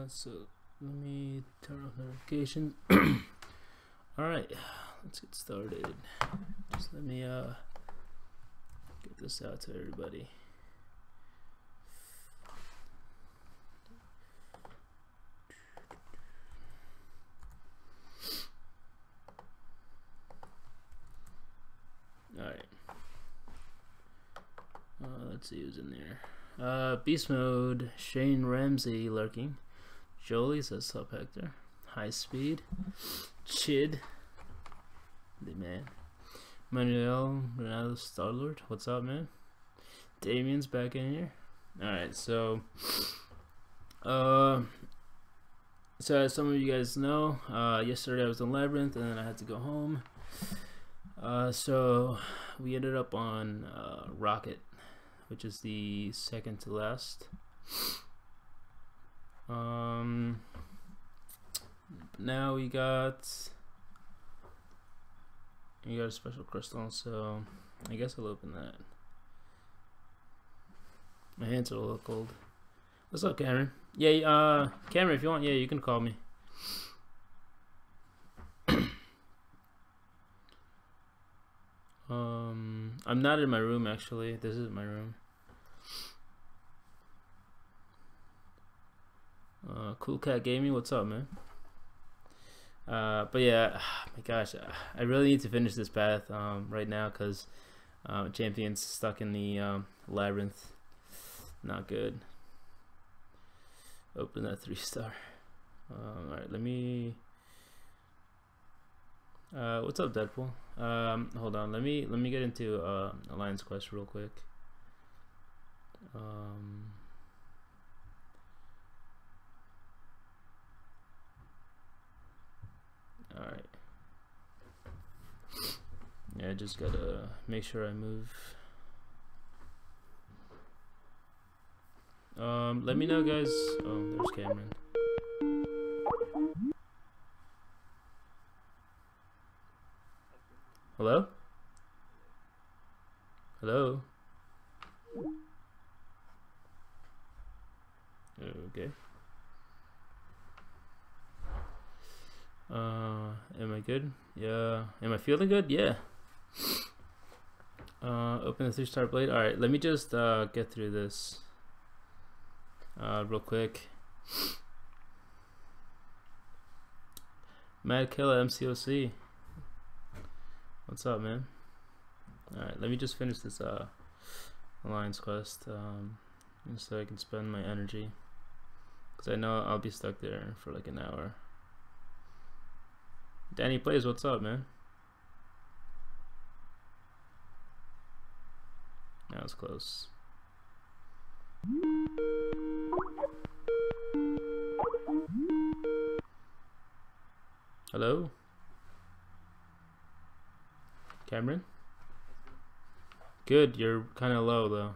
So let me turn off notifications. All right, let's get started. Just let me get this out to everybody. All right. Let's see who's in there. Beast mode. Shane Ramsey lurking. Jolie says sup Hector. High speed. Chid. The man. Manuel Ronaldo Starlord. What's up, man? Damien's back in here. Alright, so as some of you guys know, yesterday I was in Labyrinth and then I had to go home. So we ended up on Rocket, which is the second to last. Now we got a special crystal, so I guess I'll open that. My hands are a little cold. What's up, Cameron? Yeah, Cameron, if you want, yeah, you can call me. I'm not in my room actually. This is my room. Cool Cat Gaming, what's up, man? But yeah, my gosh, I really need to finish this path right now because champion's stuck in the labyrinth. Not good. Open that 3-star. All right, let me. What's up, Deadpool? Hold on. Let me get into Alliance Quest real quick. All right. Yeah, I just gotta make sure I move. Let me know, guys. Oh, there's Cameron. Hello? Hello? Okay. Am I good? Yeah. Am I feeling good? Yeah. Open the 3-star blade. Alright, let me just get through this real quick. Mad Killer MCOC. What's up, man? Alright, let me just finish this Alliance quest so I can spend my energy, because I know I'll be stuck there for like an hour. Danny Plays, what's up, man? That was close. Hello? Cameron? Good, you're kind of low though.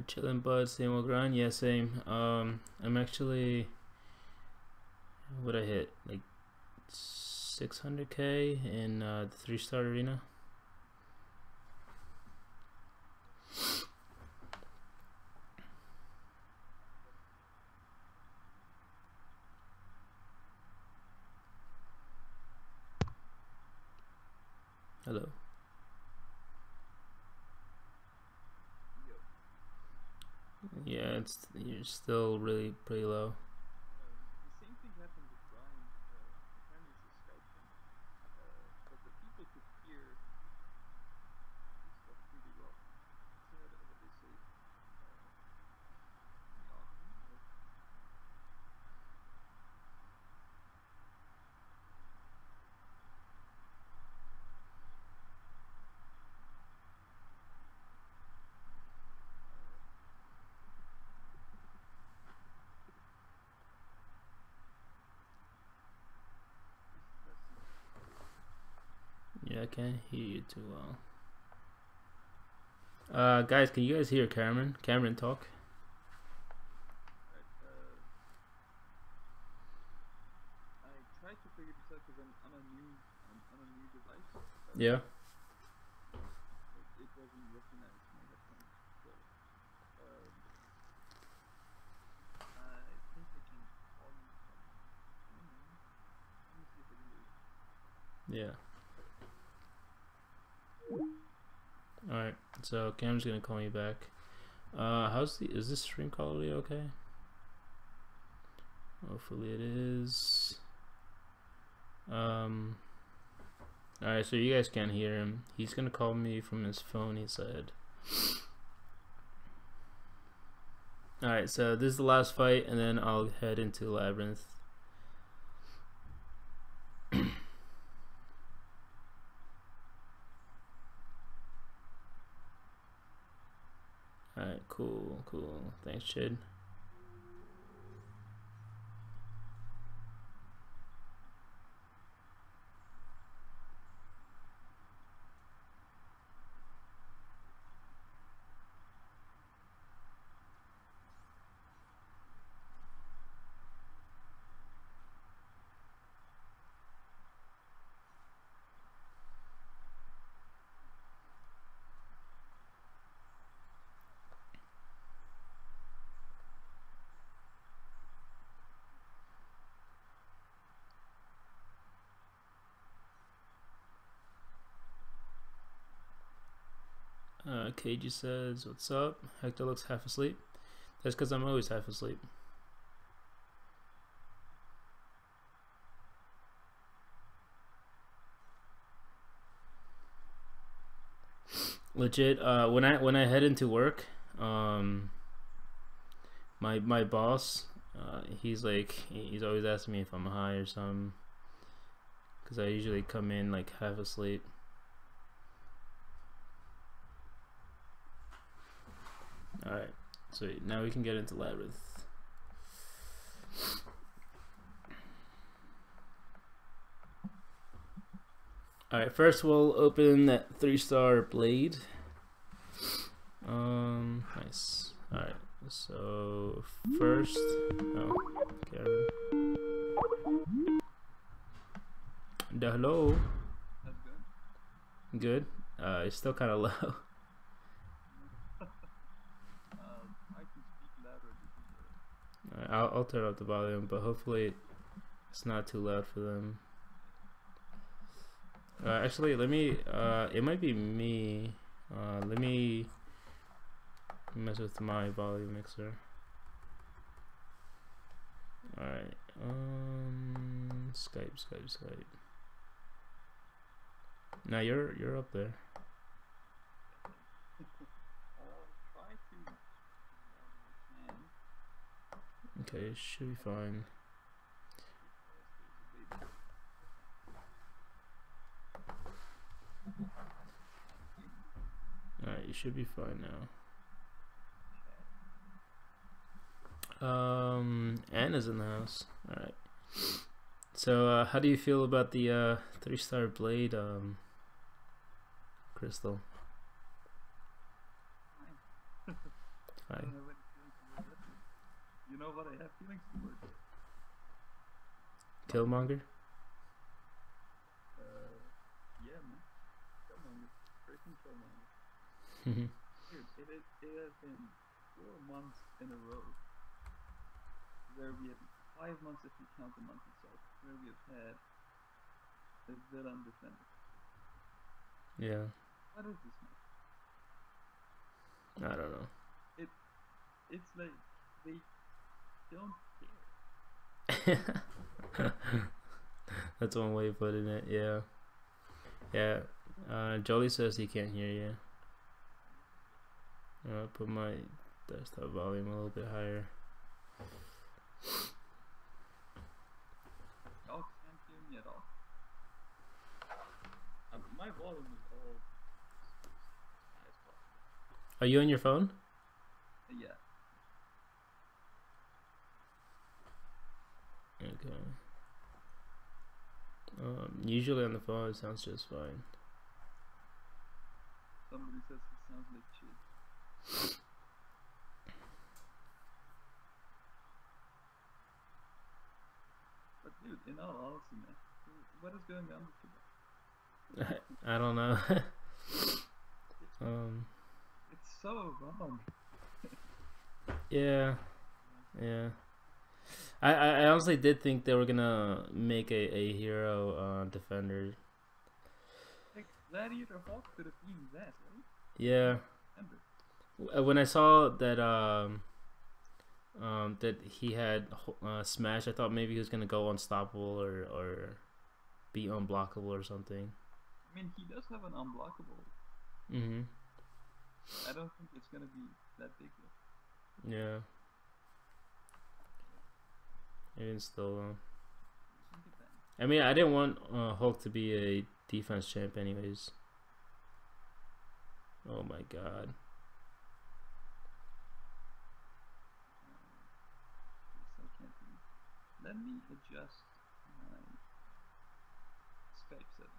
Chillin' bud, same old grind. Yeah, same. I'm actually, what I hit, like 600k in the 3-star arena. Hello. Yeah, you're still really pretty low. The same thing happened with Brian. Brian is a scout, but the people could hear stuff pretty well. So what they say. Yeah, I can't hear you too well. Guys, can you guys hear Cameron? Cameron, talk. I'm tried to figure this out because I'm on a new device. Yeah. It doesn't recognize my headphones, so I think I can call you from phone. Let me see if I can do it. Yeah. Alright, so Cam's gonna call me back. Is this stream quality okay? Hopefully it is. Alright, so you guys can't hear him. He's gonna call me from his phone, he said. Alright, so this is the last fight, and then I'll head into Labyrinth. Alright, cool. Thanks, Chid. KG says, what's up? Hector looks half asleep. That's because I'm always half asleep. Legit, when I head into work, my boss, he's always asking me if I'm high or something, because I usually come in like half asleep. Alright, sweet. Now we can get into Labyrinth. Alright, first we'll open that 3-star blade. Nice. Alright, so first... Oh, Karen. Hello. That's good. Good. It's still kind of low. I can speak louder. I'll turn up the volume, but hopefully it's not too loud for them. Actually, let me, it might be me. Let me mess with my volume mixer. Alright, Skype. Now you're up there. Try to. Okay, it should be fine. Alright, you should be fine now. Anna's in the house. Alright. So, how do you feel about the 3-star blade, Crystal? Fine. You know what I have feelings towards? Killmonger? Yeah, man. Killmonger. Freaking Killmonger. Mhm. Dude, it has been 4 months in a row where we have 5 months if you count the month itself, where we have had a villain defender. Yeah. What is this, man? I don't know. It's like they don't care. That's one way of putting it. Yeah. Yeah. Jolie says he can't hear you. I'll put my desktop volume a little bit higher. Y'all can't hear me at all. My volume is all high as possible. Are you on your phone? Yeah. Okay. Usually on the phone it sounds just fine. Somebody says he sounds like shit. But Dude, in all honesty, man, what is going on with you? I don't know. It's so wrong. Yeah, yeah. I honestly did think they were gonna make a hero defender. Like, Gladiator Hawk could have been that, right? Yeah. Remember. When I saw that that he had Smash, I thought maybe he was gonna go unstoppable or be unblockable or something. I mean, he does have an unblockable. Mhm. I don't think it's gonna be that big though. Yeah. Even still, I mean, I didn't want Hulk to be a defense champ, anyways. Oh my god. Let me adjust my Skype settings.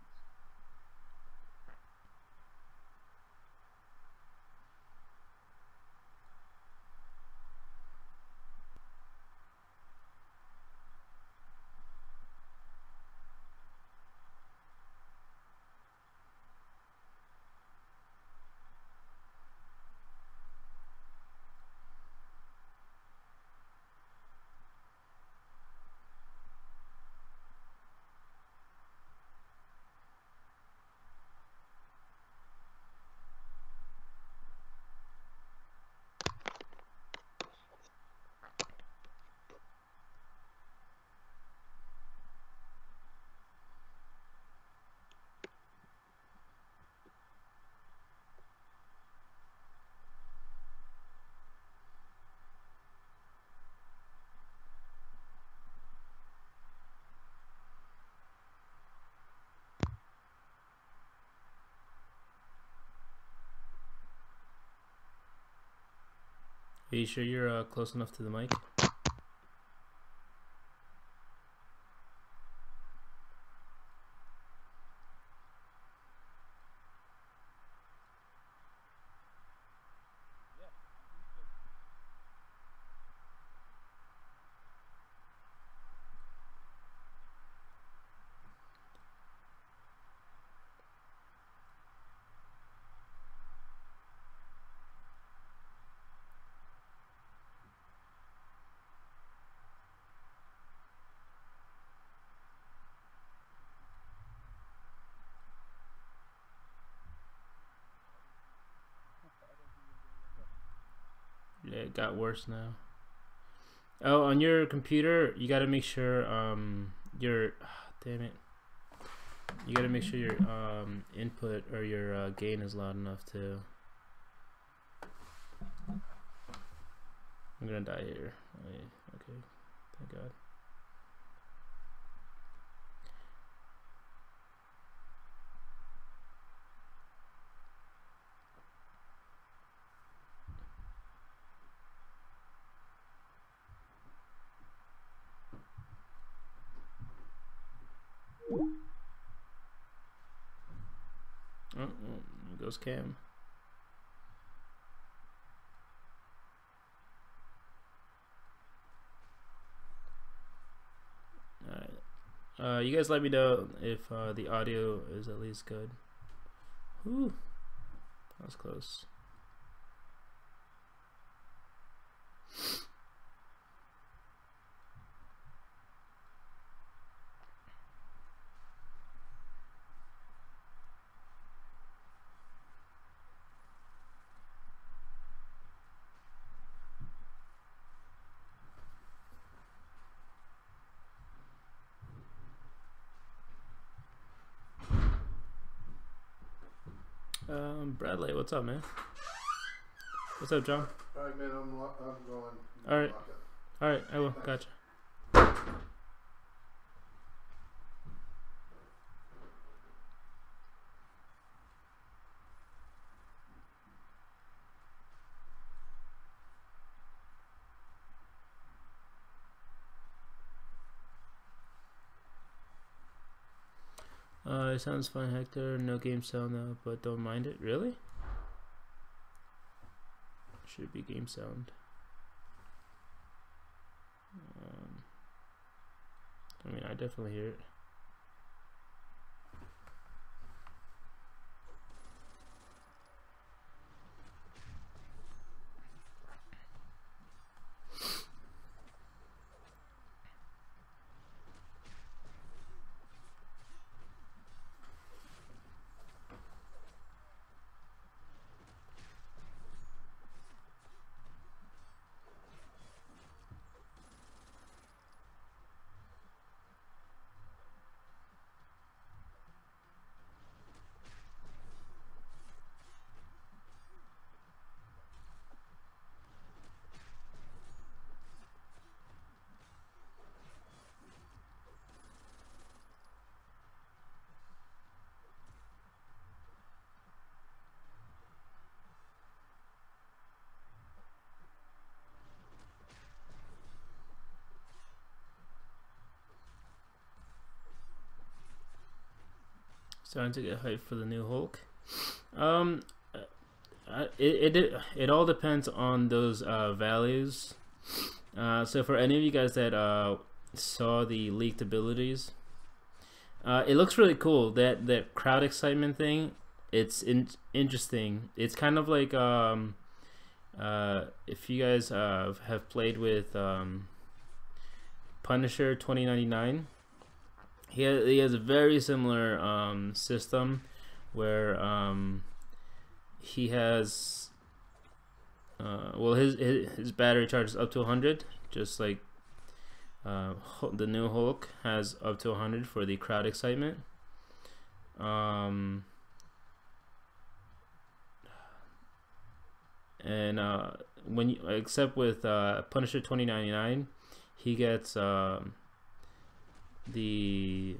Are you sure you're close enough to the mic? Yeah, it got worse now. Oh, on your computer, you gotta make sure your damn it. You gotta make sure your input or your gain is loud enough too. I'm gonna die here. Okay, thank God. Oh, there goes Cam. Alright. You guys let me know if the audio is at least good. Whew. That was close. Bradley, what's up, man? What's up, John? Alright, man, I'm going. Alright. Alright, I will. Gotcha. It sounds fine, Hector. No game sound though, but don't mind it. Really? Should be game sound. I mean, I definitely hear it. Starting to get hyped for the new Hulk. It all depends on those values. So for any of you guys that saw the leaked abilities, it looks really cool. That crowd excitement thing, it's interesting. It's kind of like if you guys have played with Punisher 2099. He has a very similar system where he has well, his battery charges up to 100, just like the new Hulk has up to 100 for the crowd excitement. And when you, except with Punisher 2099, he gets the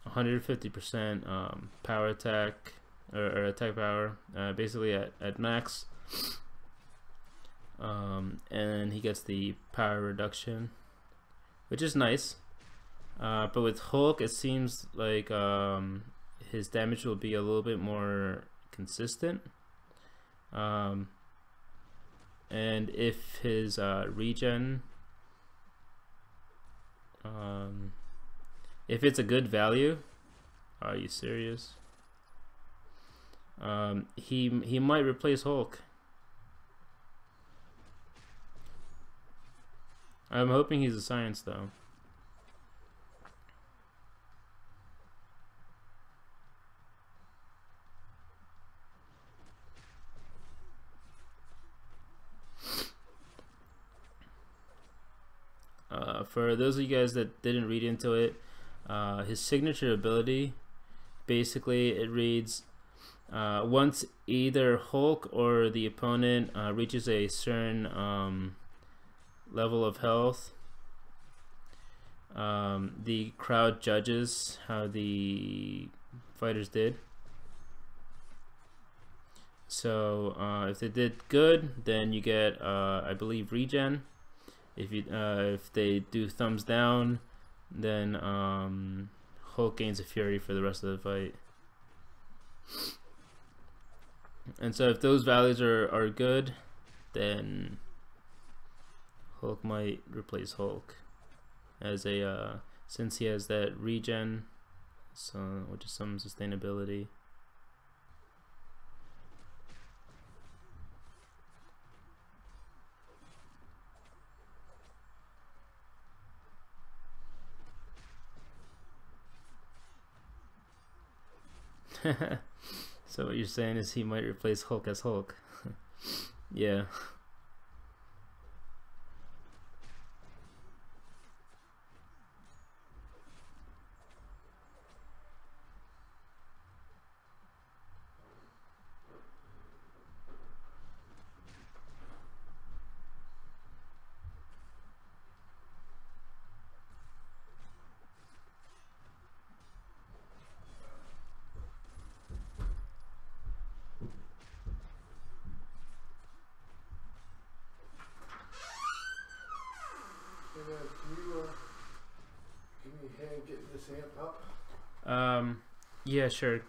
150% power attack or attack power, basically at max, and he gets the power reduction, which is nice. But with Hulk, it seems like his damage will be a little bit more consistent, and if his regen, if it's a good value, are you serious? He might replace Hulk. I'm hoping he's a science though. For those of you guys that didn't read into it, his signature ability, basically it reads, once either Hulk or the opponent reaches a certain level of health, the crowd judges how the fighters did. So if they did good, then you get I believe regen. If they do thumbs down, then Hulk gains a fury for the rest of the fight. And so if those values are good, then Hulk might replace Hulk as a since he has that regen, so which is some sustainability. So what you're saying is he might replace Hulk as Hulk. Yeah. Can you give me a hand getting this amp up? Yeah, sure.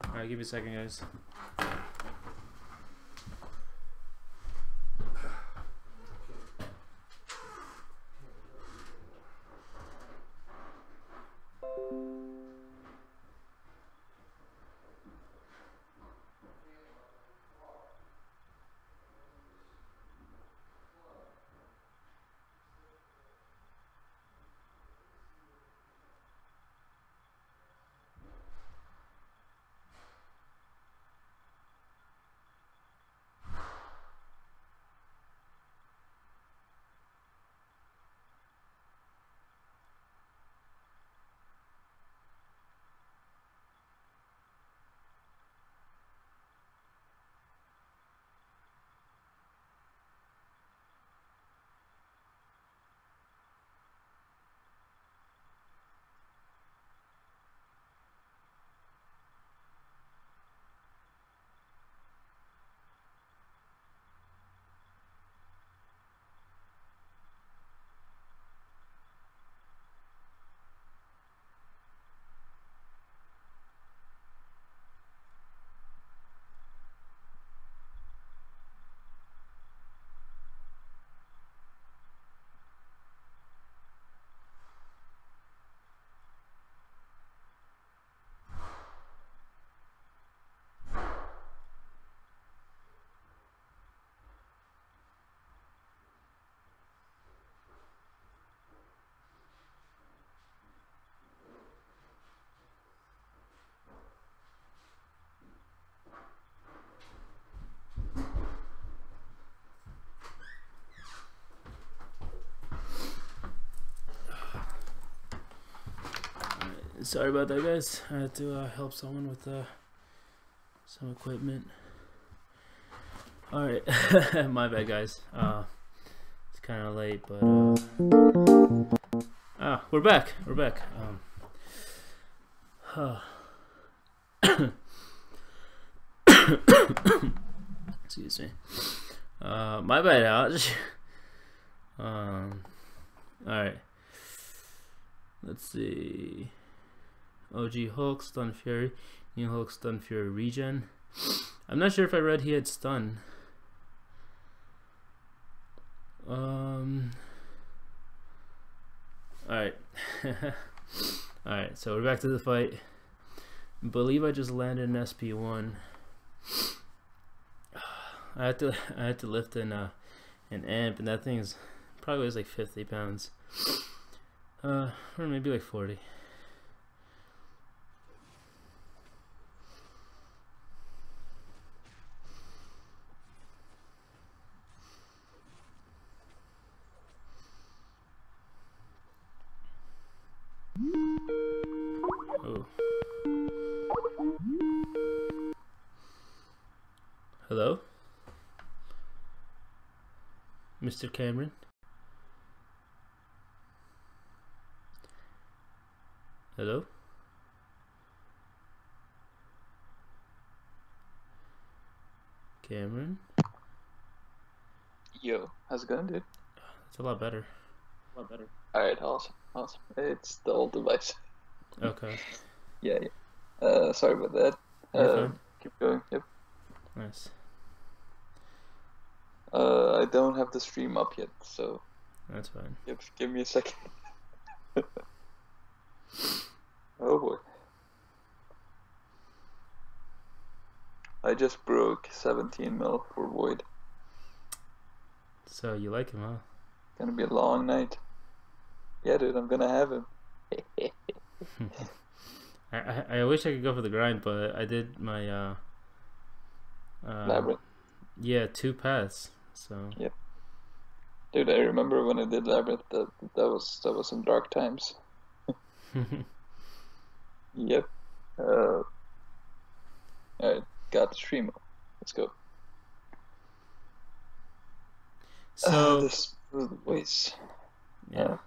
Alright, give me a second, guys. Sorry about that, guys. I had to help someone with some equipment. All right, my bad, guys. It's kind of late, but we're back. We're back. Excuse me. My bad, Ouch. All right. Let's see. OG Hulk, Stun Fury, New Hulk, Stun Fury regen. I'm not sure if I read he had stun. Alright. Alright, so we're back to the fight. I believe I just landed an SP1. I had to lift an amp, and that thing is probably weighs like 50 pounds. Or maybe like 40. Oh. Hello? Mr. Cameron? Hello? Cameron? Yo, how's it going, dude? It's a lot better. Alright, awesome. It's the old device. Okay. Yeah. Sorry about that. You're fine. Keep going, yep. Nice. I don't have the stream up yet, so That's fine. give me a second. Oh boy. I just broke 17 mil for Void. So you like him, huh? Gonna be a long night. Yeah, dude, I'm gonna have him. I wish I could go for the grind, but I did my Labyrinth. yeah, 2 paths. So Yep. Dude, I remember when I did Labyrinth. That was some dark times. Yep. Alright, got the stream up. Let's go. so This voice. yeah.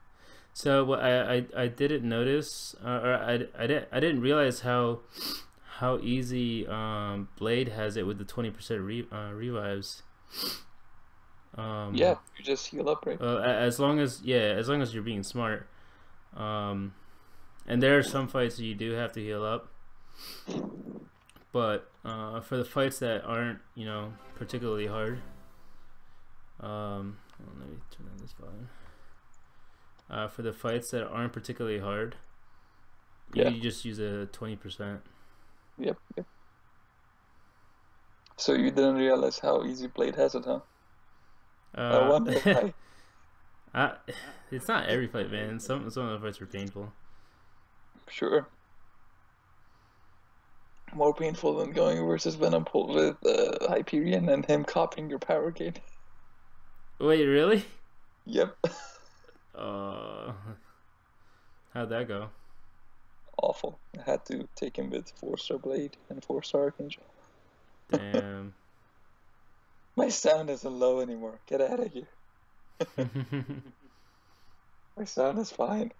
So what I didn't notice, or I didn't realize how easy Blade has it with the 20% revives. Yeah, you just heal up, right? As long as you're being smart. And there are some fights that you do have to heal up, but for the fights that aren't, particularly hard. Let me turn on this volume. For the fights that aren't particularly hard, Yeah. you just use a 20%. Yep. So you didn't realize how easy Blade has it, huh? I wonder why. It's not every fight, man. Some of the fights are painful. Sure. More painful than going versus Venom Pull with Hyperion and him copying your power gain. Wait, really? Yep. How'd that go? Awful. I had to take him with 4-star Blade and 4-star Archangel. Damn. My sound isn't low anymore. Get out of here. My sound is fine.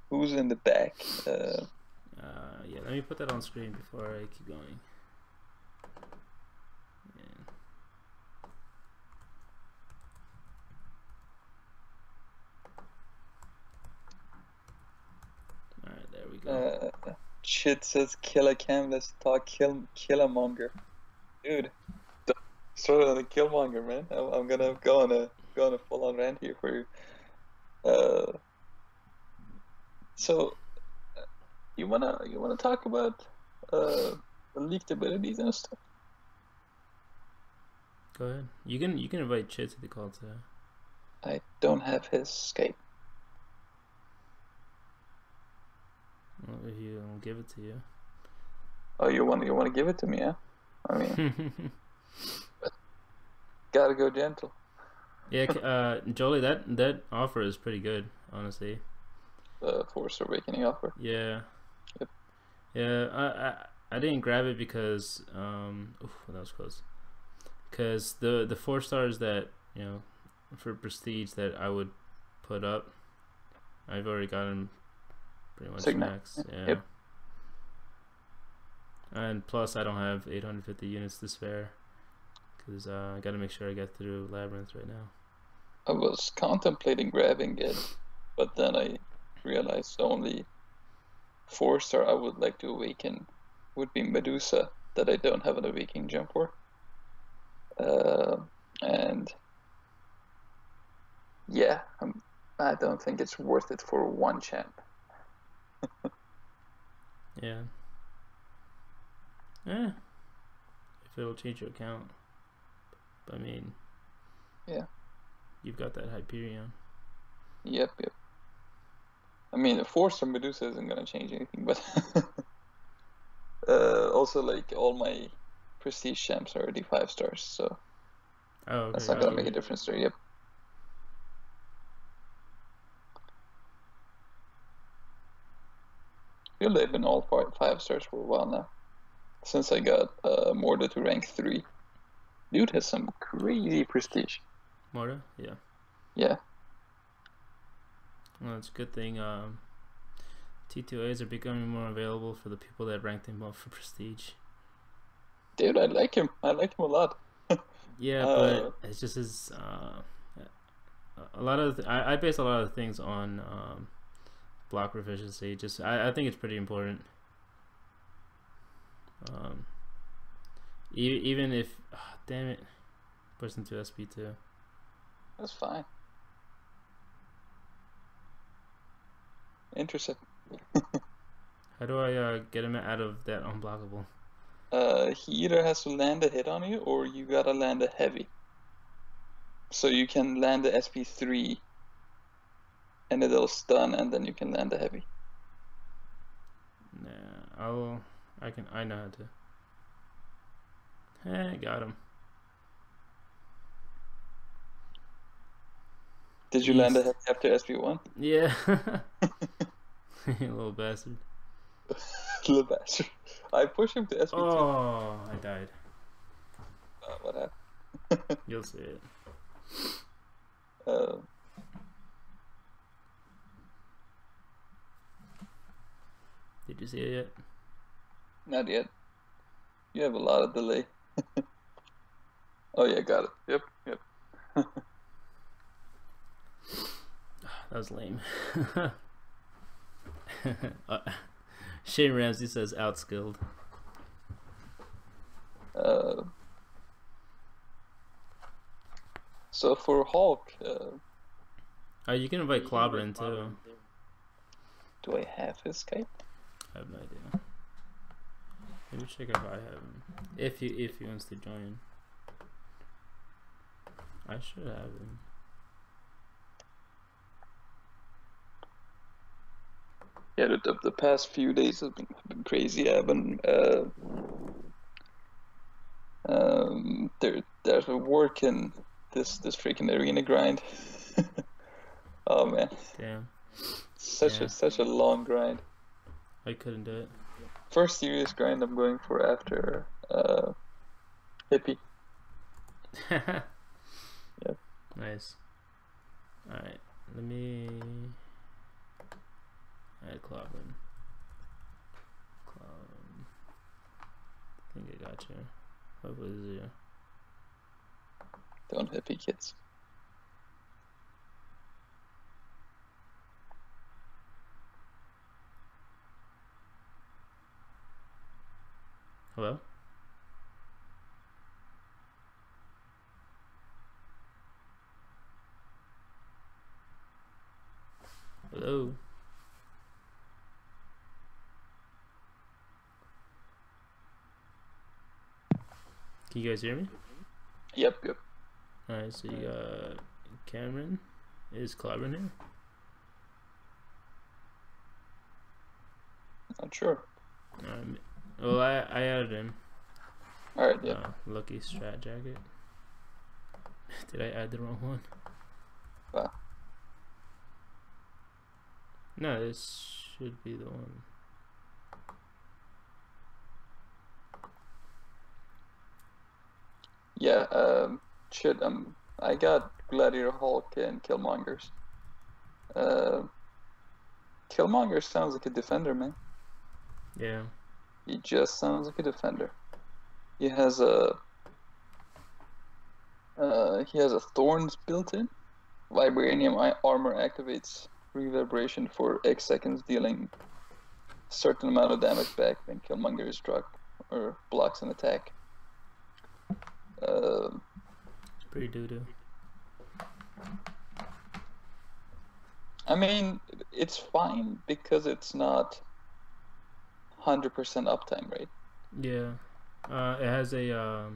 Who's in the back? Yeah, let me put that on screen before I keep going. Yeah. Alright, there we go. Shit says kill a cam, let's talk Killmonger. Dude, don't start on the Killmonger, man. I'm gonna go on a full on rant here for you. So you wanna talk about the leaked abilities and stuff? Go ahead. You can invite Chit to the call too. I don't have his Skype. Well, if you will give it to you. Oh, you want to give it to me, yeah? I mean, gotta go gentle. Yeah, Jolie, that offer is pretty good, honestly. The Force Awakening offer. Yeah. Yep. Yeah, I didn't grab it because oof, that was close. Because the 4 stars that, you know, for prestige that I would put up, I've already gotten pretty much Signet. max. Yeah. Yep. And plus, I don't have 850 units to spare because I got to make sure I get through Labyrinth right now. I was contemplating grabbing it, but then I realized the only 4-star I would like to awaken would be Medusa, that I don't have an awakening gem for. And yeah, I don't think it's worth it for one champ. Yeah. Yeah. If it'll change your account. But I mean, Yeah. You've got that Hyperion. Yep. I mean, a 4-star Medusa isn't gonna change anything, but also like all my prestige champs are already 5 stars, so Okay, that's not gonna make a difference there. Yep. I feel they've been all 5 stars for a while now, since I got Morda to rank 3. Dude has some crazy prestige. Morda? Yeah. Yeah. Well, it's a good thing. T2As are becoming more available for the people that rank them up for prestige. Dude, I like him. I like him a lot. Yeah, but it's just his. A lot of I base a lot of things on block proficiency. Just I think it's pretty important. Even if, damn it, pushed into SP2. That's fine. Intercept. How do I get him out of that unblockable? He either has to land a hit on you, or you gotta land a heavy. So you can land the SP3, and it'll stun, and then you can land a heavy. Nah, I know how to. Hey, got him. Did you land a heavy after SP1? Yeah. Little bastard. Little bastard. I pushed him to SP2. Oh, I died. What happened? You'll see it. Did you see it yet? Not yet. You have a lot of delay. Oh yeah, got it. Yep. That was lame. Shane Ramsey says outskilled. So for Hulk, you can invite Clobber in too. Do I have his Skype? I have no idea. Maybe check if I have him. If he wants to join. I should have him. Yeah, the past few days have been crazy. I've been there's a work in this freaking arena grind. Oh man. Damn. Such a long grind. I couldn't do it. First serious grind I'm going for after hippie. Yep. Nice. Alright, let me add Clobber. I think I got you. Hopefully this is you. Don't hippie kids. Hello? Hello? Can you guys hear me? Yep. Alright, so you got Cameron. Is Clobber here? Not sure. Well, I added him. Alright, yeah. Lucky strat jacket. Did I add the wrong one? Well, No, this should be the one. yeah, shit, I got Gladiator Hulk and Killmongers. Killmonger sounds like a defender, man. Yeah. He just sounds like a defender. He has a thorns built in. Vibranium armor activates reverberation for X seconds, dealing a certain amount of damage back when Killmonger is struck or blocks an attack. It's pretty doo-doo. I mean, it's fine because it's not 100% uptime, right? Yeah. It has a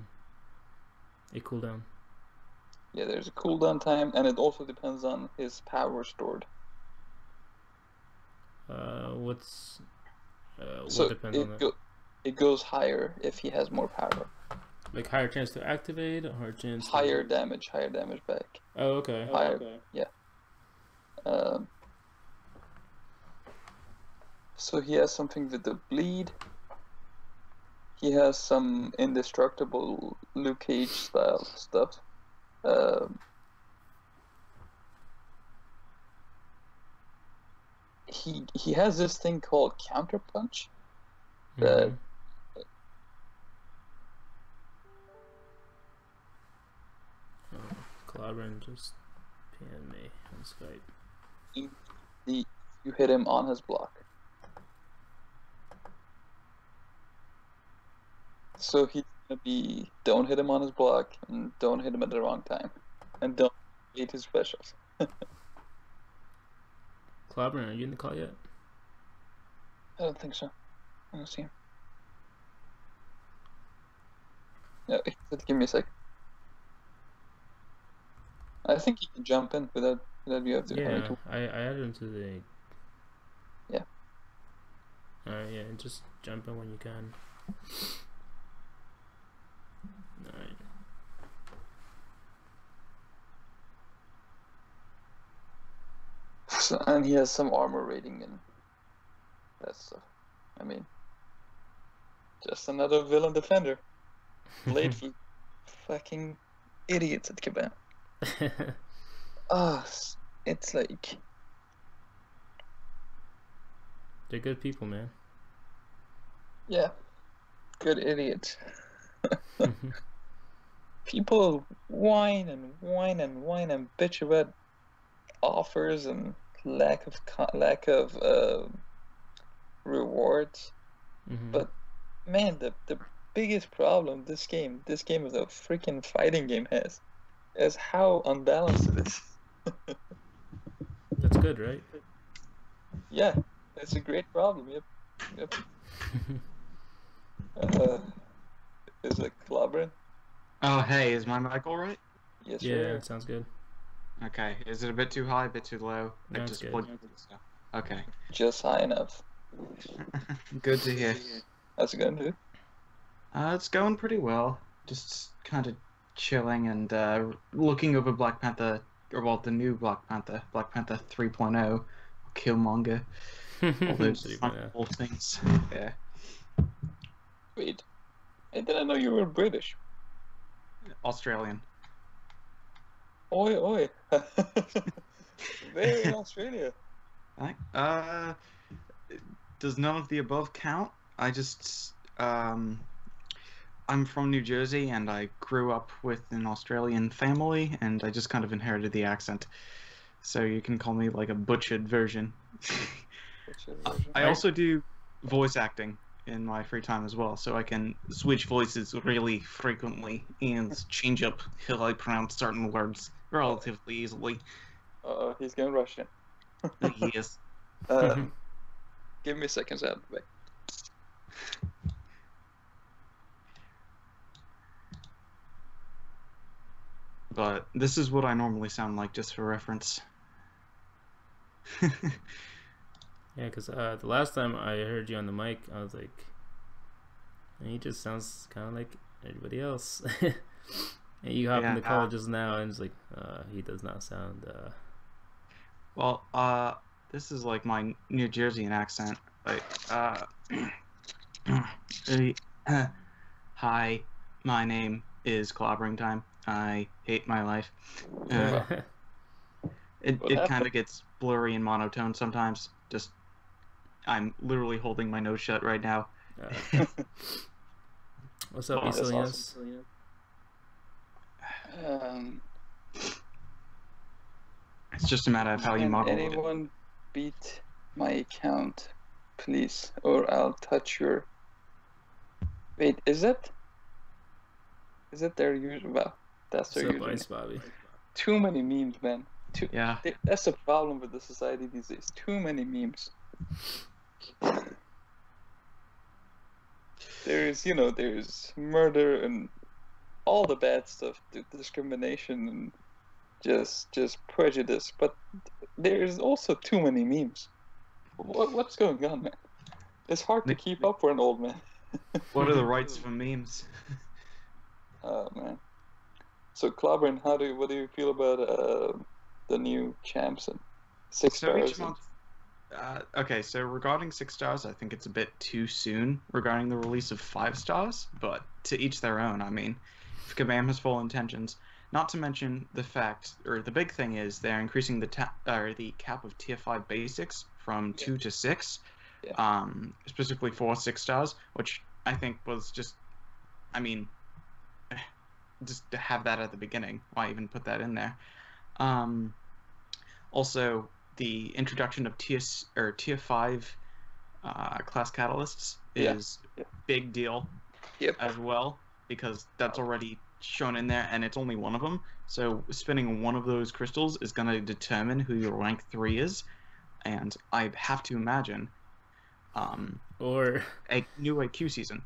cooldown. Yeah, there's a cooldown time, and it also depends on his power stored. What So depends on that? it goes higher if he has more power. Like higher chance to activate, or higher chance Higher damage back. Oh, okay. Higher, yeah. So he has something with the bleed. He has some indestructible Luke Cage style stuff. He has this thing called counter punch. That Clobberin just panned me on Skype. you hit him on his block. So he's gonna be, don't hit him on his block, and don't hit him at the wrong time, and don't hit his specials. Clobberin, are you in the call yet? I don't think so. I don't see him. Yeah, give me a sec. I think you can jump in without you have to. Yeah, I added him to the. Yeah. Alright, yeah, just jump in when you can. Alright. So, and he has some armor rating and that stuff. I mean, just another villain defender. Late for fucking idiots at Kabam. It's like, they're good people, man. yeah, good idiots. People whine and whine and whine and bitch about offers and lack of rewards. But man, the biggest problem this game is a freaking fighting game is how unbalanced it is. That's good, right? Yeah, it's a great problem. Yep. Is it Clobberin? Oh, hey, is my mic alright? Yes, Yeah, sir. it sounds good. Okay, is it a bit too high, a bit too low? No, it's good. Okay. Just high enough. Good to hear. How's it going, dude? It's going pretty well. Just kind of chilling and looking over Black Panther, or well, the new Black Panther 3.0, Killmonger, all those 3.0. fun little things. Yeah. Wait, I didn't know you were British. Australian. Oi, oi. Very in Australia. Does none of the above count? I'm from New Jersey and I grew up with an Australian family and I just kind of inherited the accent. So you can call me like a butchered version. I also do voice acting in my free time as well, so I can switch voices really frequently and change up how I pronounce certain words relatively easily. He's going Russian. Yes. Give me a second, Zab. Wait. But this is what I normally sound like, just for reference. Yeah, because the last time I heard you on the mic, I was like, he just sounds kind of like everybody else. And you hop in the call Yeah. just now, and it's like, he does not sound. Well, this is like my New Jerseyan accent. Like, uh, hi, my name is Clobbering Time. I hate my life. Uh, it What it kind happened? of gets blurry and monotone sometimes. Just I'm literally holding my nose shut right now. What's up, Well, That's Isilias? awesome. It's just a matter of how you Can model it. anyone beat my account, please? Or I'll touch your. Wait, is it? Is it their user? Well, that's What's their up, Ice username. Bobby? Too many memes, man. Yeah. That's a problem with the society these days. Too many memes. There's murder and all the bad stuff, discrimination and just prejudice, but there's also too many memes. What's going on, man? It's hard to keep up for an old man. What are the rights for memes? Oh man. So Clobbering, what do you feel about the new champs and 6 So stars? each month. Okay, so regarding 6 stars, I think it's a bit too soon regarding the release of 5 stars, but to each their own. I mean, if Kabam has full intentions, not to mention the fact, or the big thing is they're increasing the cap of tier 5 basics from 2 to 6, Yeah. specifically for 6 stars, which I think was just, I mean, just to have that at the beginning. Why even put that in there? Also, the introduction of tier 5 class catalysts is big deal Yep. as well, because that's already shown in there, and it's only one of them. So spinning one of those crystals is going to determine who your rank 3 is, and I have to imagine Or a new AQ season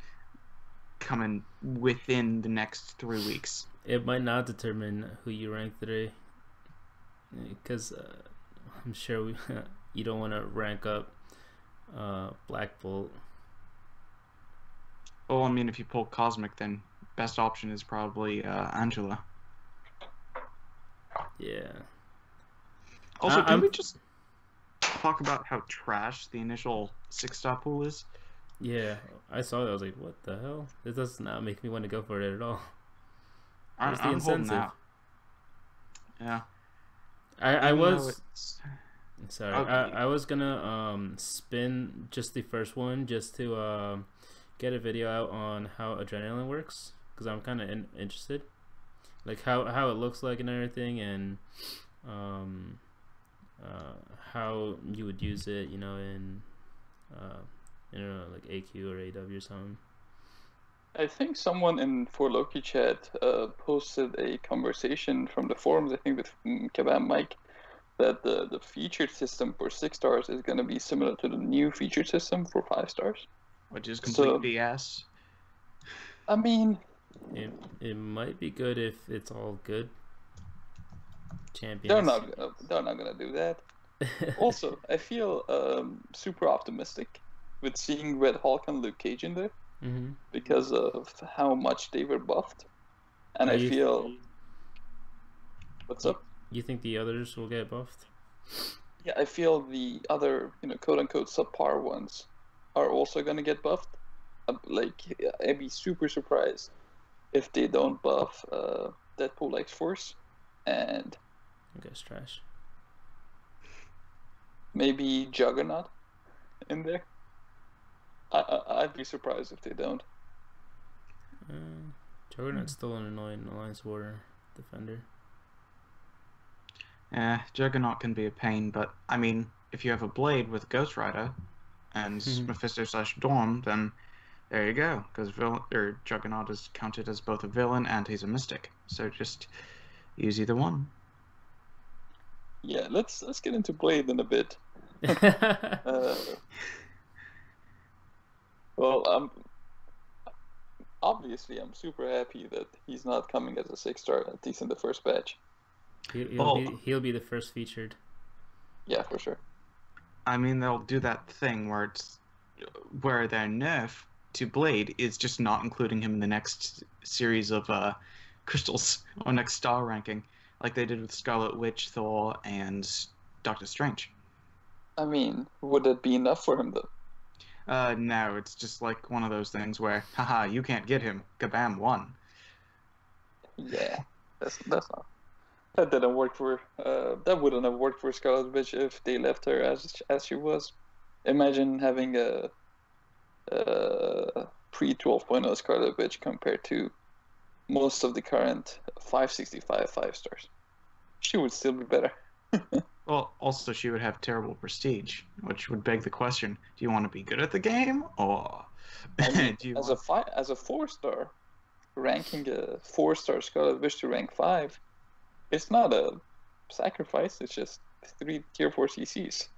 coming within the next 3 weeks. it might not determine who you rank 3, because I'm sure you don't want to rank up Black Bolt. Well, I mean, if you pull Cosmic, then best option is probably Angela. Yeah. Also, I'm- we just talk about how trash the initial 6-star pool is? Yeah, I saw that. I was like, what the hell? This does not make me want to go for it at all. Where's the I'm holding incentive? out. Yeah. I Even though was it's- sorry. Okay. I was gonna spin just the first one just to get a video out on how adrenaline works, because I'm kind of interested, like how it looks like and everything, and how you would use it, in like AQ or AW or something. I think someone in For Loki chat posted a conversation from the forums, I think with Kabam Mike, that the featured system for 6 stars is going to be similar to the new featured system for 5 stars. which is complete So- BS. I mean, It might be good if it's all good champions. they're not gonna do that. Also, I feel super optimistic with seeing Red Hulk and Luke Cage in there Mm-hmm. because of how much they were buffed, and Are I you- feel. What's up? You think the others will get buffed? Yeah, I feel the other, quote unquote subpar ones are also gonna get buffed. Like, I'd be super surprised if they don't buff Deadpool X Force and I guess trash. maybe Juggernaut in there. I'd be surprised if they don't. Juggernaut's still an annoying Alliance Warrior defender. Juggernaut can be a pain, but I mean, if you have a Blade with Ghost Rider and Mephisto/Dorm, then there you go, because Juggernaut is counted as both a villain and he's a mystic. So just use either one. Yeah, let's get into Blade in a bit. Well, obviously I'm super happy that he's not coming as a 6-star, at least in the first batch. He'll be the first featured. Yeah, for sure. I mean, they'll do that thing where their nerf to Blade is just not including him in the next series of crystals or next star ranking, like they did with Scarlet Witch, Thor, and Doctor Strange. I mean, would that be enough for him though? No, it's just like one of those things where, haha, you can't get him. Kabam, won. Yeah, that's not. That didn't work for. That wouldn't have worked for Scarlet Witch if they left her as she was. Imagine having a pre 12.0 Scarlet Witch compared to most of the current 565 5 stars. She would still be better. Well, also she would have terrible prestige, which would beg the question: do you want to be good at the game, or I mean, do you as want... as a 4 star, ranking a 4 star Scarlet Witch to rank 5, it's not a sacrifice. It's just 3 tier 4 CCs.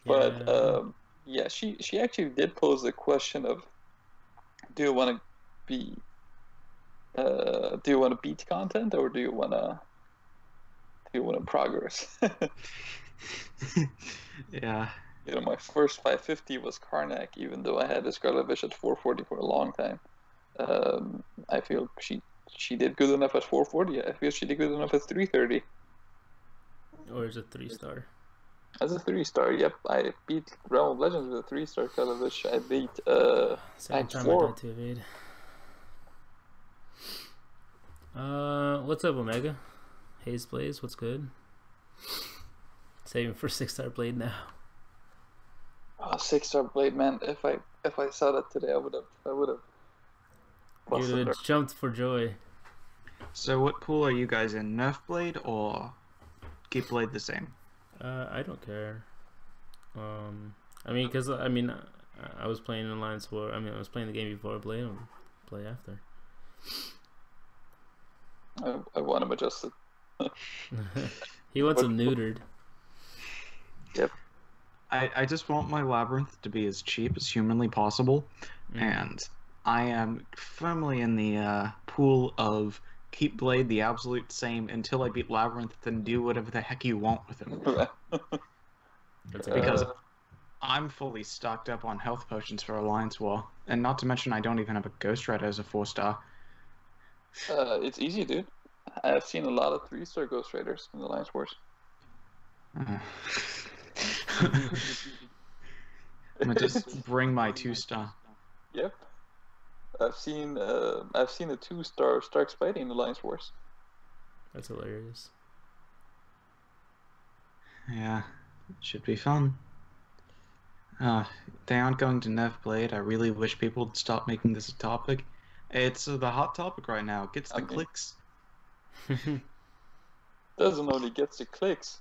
But Yeah. yeah, she actually did pose the question of, do you want to be do you want to beat content, or do you want to progress? Yeah. You know, my first 550 was Karnak, even though I had a Scarlet Witch at 440 for a long time. I feel she did good enough at 440. I feel she did good enough at 330. Or is it 3-star? As a 3 star, yep. I beat Realm of Legends with a 3 star Scarlet Witch. I beat Second at time 4. I died to evade. What's up, Omega? Haze Blaze, what's good? Saving for 6-star Blade now. Oh, 6 star Blade, man. If I saw that today, I would have You busted would her. have jumped for joy. So what pool are you guys in? Nerf Blade or keep Blade the same? I don't care. I mean, cause I was playing Alliance War. I mean, I was playing the game before Blade. I'll play after. I want him adjusted. He wants What- him neutered. Yep. I just want my Labyrinth to be as cheap as humanly possible, and I am firmly in the pool of keep Blade the absolute same until I beat Labyrinth, then do whatever the heck you want with him. That's Because good. I'm fully stocked up on health potions for Alliance War, and not to mention I don't even have a Ghost Rider as a 4-star. It's easy, dude. I've seen a lot of 3 star Ghost Raiders in Alliance Wars. I'm gonna just bring my 2-star. Yep. I've seen a 2 star Stark Spidey in Alliance Wars. That's hilarious. Yeah, it should be fun. They aren't going to nerf Blade. I really wish people would stop making this a topic. It's the hot topic right now. It gets the I mean- clicks. Doesn't only get the clicks.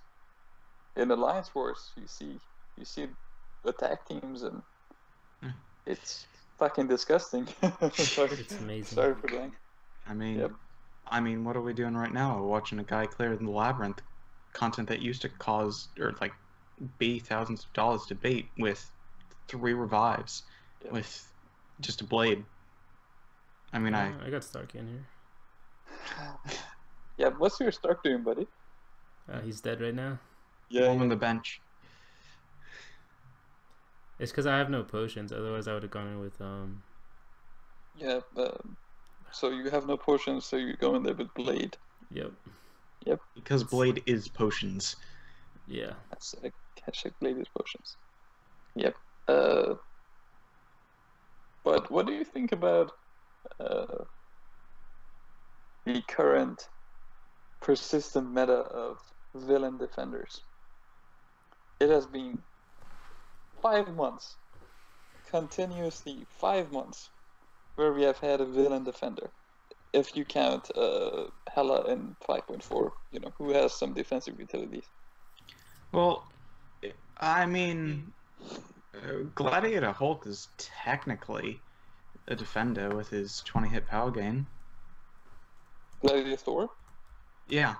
In Alliance Wars, you see attack teams, and it's fucking disgusting. Sorry, It's amazing. sorry for that. I mean, Yep. what are we doing right now? We're watching a guy clear the Labyrinth, content that used to cost or like be thousands of dollars to beat with 3 revives, Yep. with just a blade. I mean, I got Stark in here. Yeah, what's your Stark doing, buddy? He's dead right now. Yeah, on the bench. It's because I have no potions. Otherwise, I would have gone in with yeah. So you have no potions, so you go in there with Blade. Yep. Because Blade is potions. Yeah. That's hashtag Blade is potions. Yep. But what do you think about the current persistent meta of villain defenders? It has been 5 months, continuously 5 months, where we have had a villain defender. If you count Hela in 5.4, you know, who has some defensive utilities. Well, I mean, Gladiator Hulk is technically a defender with his 20-hit power gain. Gladiator Thor? Yeah.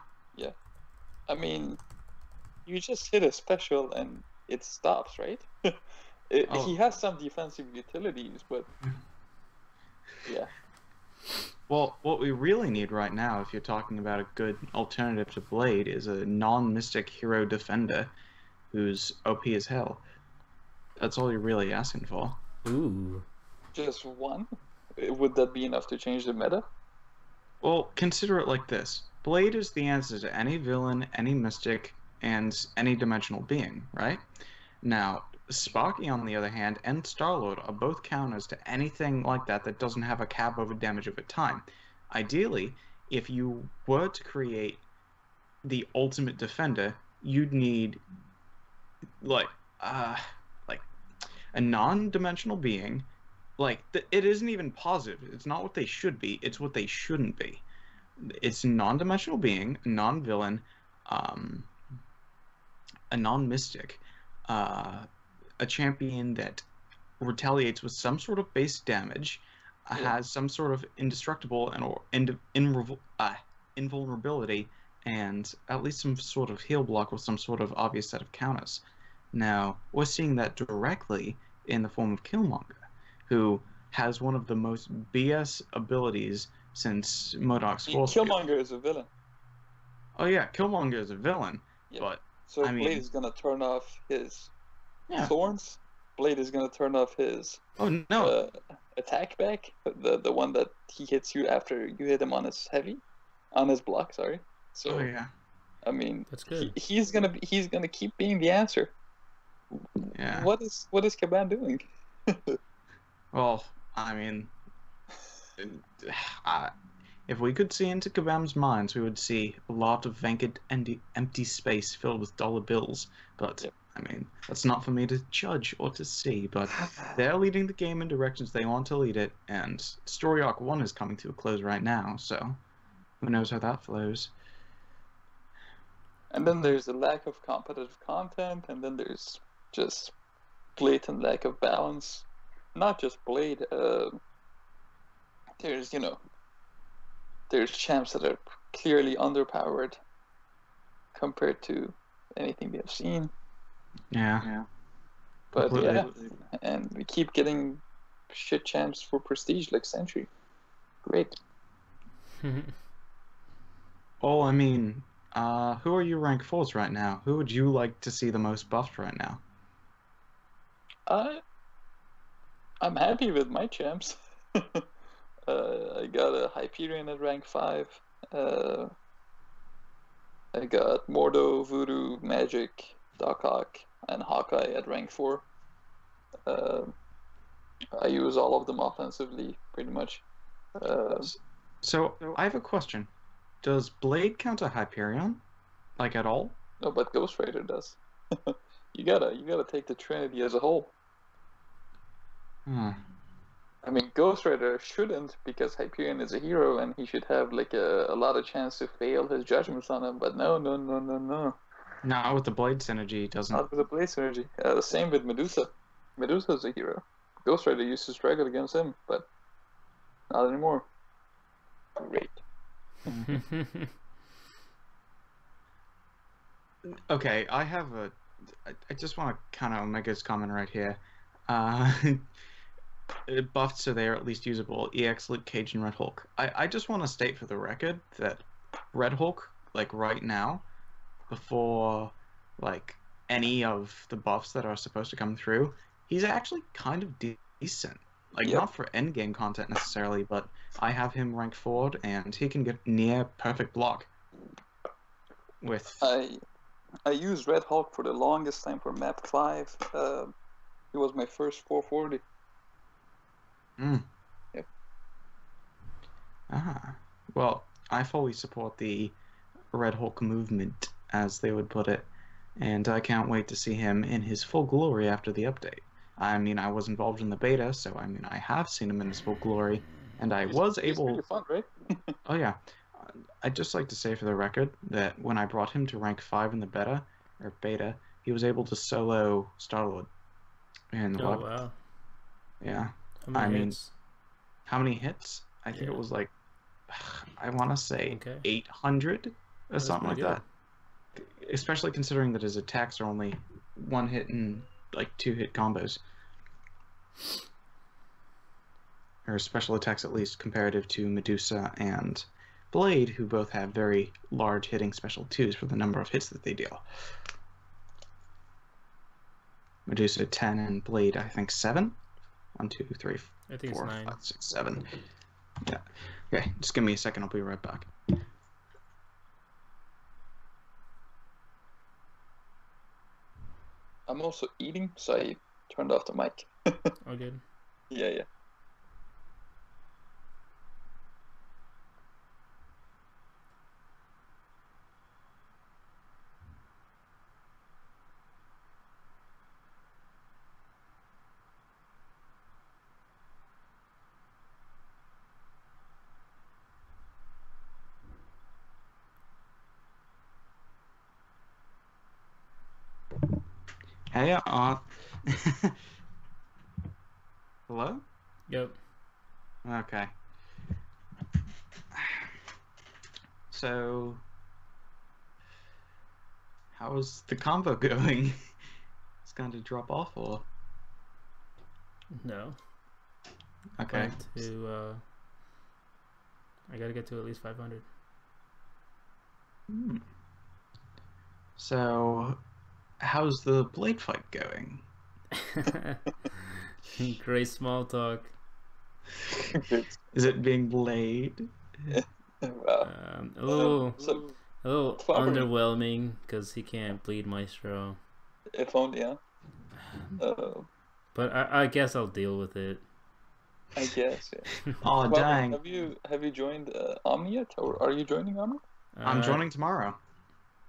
I mean, you just hit a special and it stops, right? Oh. He has some defensive utilities, but yeah. Well, what we really need right now, if you're talking about a good alternative to Blade, is a non-mystic hero defender who's OP as hell. That's all you're really asking for. Ooh. Just one? Would that be enough to change the meta? Well, consider it like this. Blade is the answer to any villain, any mystic, and any dimensional being, right? Now, Sparky, on the other hand, and Star-Lord are both counters to anything like that that doesn't have a cap over damage over time. Ideally, if you were to create the ultimate defender, you'd need like uh like a non-dimensional being. It isn't even positive. It's not what they should be. It's what they shouldn't be. It's a non-dimensional being, a non-villain, um, a non-mystic, a champion that retaliates with some sort of base damage, has some sort of indestructible invulnerability, and at least some sort of heal block with some sort of obvious set of counters. Now, we're seeing that directly in the form of Killmonger, who has one of the most BS abilities since Modoc's Force Field. Killmonger is a villain. Oh yeah, Killmonger is a villain, but so I mean, Blade is gonna turn off his yeah. thorns. Blade is gonna turn off his attack back, the one that he hits you after you hit him on his block. Sorry. So yeah. I mean, that's good. He's gonna keep being the answer. Yeah. What is Caban doing? Well, I mean, if we could see into Kabam's minds, we would see a lot of vacant, empty space filled with dollar bills. But I mean, that's not for me to judge or to see. But they're leading the game in directions they want to lead it, and Story Arc 1 is coming to a close right now. So who knows how that flows? And then there's a lack of competitive content, and then there's just blatant lack of balance. Not just Blade. There's champs that are clearly underpowered compared to anything we have seen. Yeah. But Completely. and we keep getting shit champs for prestige like Sentry. Great. Well, I mean, who are your rank 4s right now? Who would you like to see the most buffed right now? I'm happy with my champs. I got a Hyperion at rank 5. I got Mordo, Voodoo, Magic, Doc Ock, and Hawkeye at rank 4. I use all of them offensively, pretty much. So, I have a question. Does Blade counter Hyperion? Like, at all? No, but Ghost Rider does. You gotta take the Trinity as a whole. I mean, Ghost Rider shouldn't, because Hyperion is a hero and he should have like a lot of chance to fail his judgments on him. But no. Not with the Blade synergy, doesn't. Not with the Blade synergy. The same with Medusa. Medusa's a hero. Ghost Rider used to struggle against him, but not anymore. Great. Okay, I just want to kind of Omega's comment right here. Buffed so they are at least usable. EX, Luke Cage, and Red Hulk. I just want to state for the record that Red Hulk, like right now, before like any of the buffs that are supposed to come through, he's actually kind of decent. Like, not for endgame content necessarily, but I have him ranked forward, and he can get near perfect block. With I used Red Hulk for the longest time for map 5. He was my first 440. Yep. Well, I fully support the Red Hulk movement, as they would put it, and I can't wait to see him in his full glory after the update. I mean, I was involved in the beta, so I mean, I have seen him in his full glory, and He's pretty fun, right? Oh yeah. I'd just like to say for the record that when I brought him to rank 5 in the beta, he was able to solo Star-Lord. And wow. Yeah. How many hits? How many hits? I think it was like, I want to say 800 or something like that. Especially considering that his attacks are only 1 hit and like 2 hit combos. Or special attacks, at least, comparative to Medusa and Blade, who both have very large hitting special 2s for the number of hits that they deal. Medusa 10 and Blade, I think 7. 1, 2, 3, I think 4, it's 9. 5, 6, 7. Okay, just give me a second. I'll be right back. I'm also eating, so I turned off the mic. All good. Yeah. Hey, hello? Yep. Okay. So, how's the combo going? It's going to drop off, or? No. Okay. I gotta get to at least 500. So, how's the blade fight going? Great small talk. Is it being blade? Wow. A little Clever. underwhelming because he can't bleed Maestro. If only, yeah. But I guess I'll deal with it. I guess, yeah. Oh, Clever, dang. have you joined Omni yet, or are you joining Omni? I'm joining tomorrow.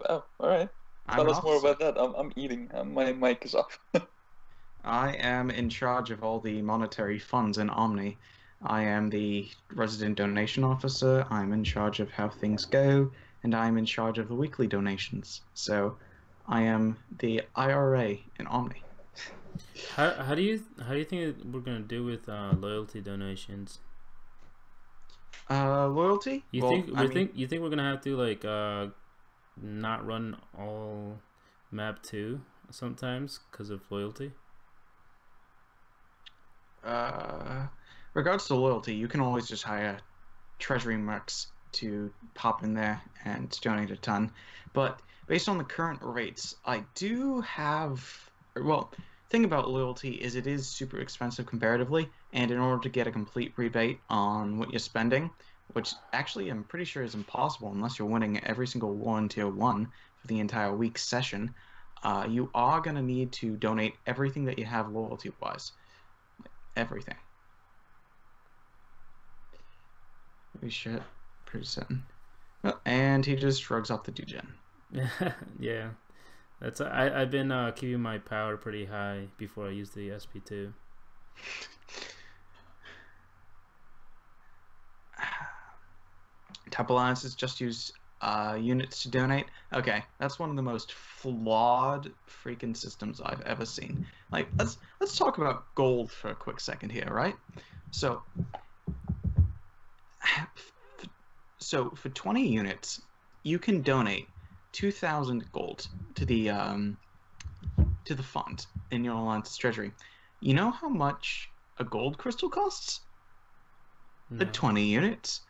Oh, all right. I'm Tell an us more officer. about that. I'm eating. My mic is off. I am in charge of all the monetary funds in Omni. I am the resident donation officer. I'm in charge of how things go, and I'm in charge of the weekly donations. So, I am the IRA in Omni. How do you think we're gonna do with loyalty donations? Loyalty? You Well, think I we mean, think we're gonna have to like not run all map 2 sometimes because of loyalty? regards to loyalty, you can always just hire treasury mercs to pop in there and donate a ton. But based on the current rates, I do have. Well, thing about loyalty is it is super expensive comparatively, and in order to get a complete rebate on what you're spending, which actually I'm pretty sure is impossible unless you're winning every single war in Tier 1 for the entire week's session, you are going to need to donate everything that you have loyalty-wise. Everything. Holy shit. Pretty certain. Oh, and he just shrugs off the degen. Yeah, that's I've been keeping my power pretty high before I use the SP2. Top alliances just use units to donate. Okay, that's one of the most flawed freaking systems I've ever seen. Like, let's talk about gold for a quick second here, right? So for 20 units, you can donate 2,000 gold to the fund in your alliance's treasury. You know how much a gold crystal costs? No. The 20 units.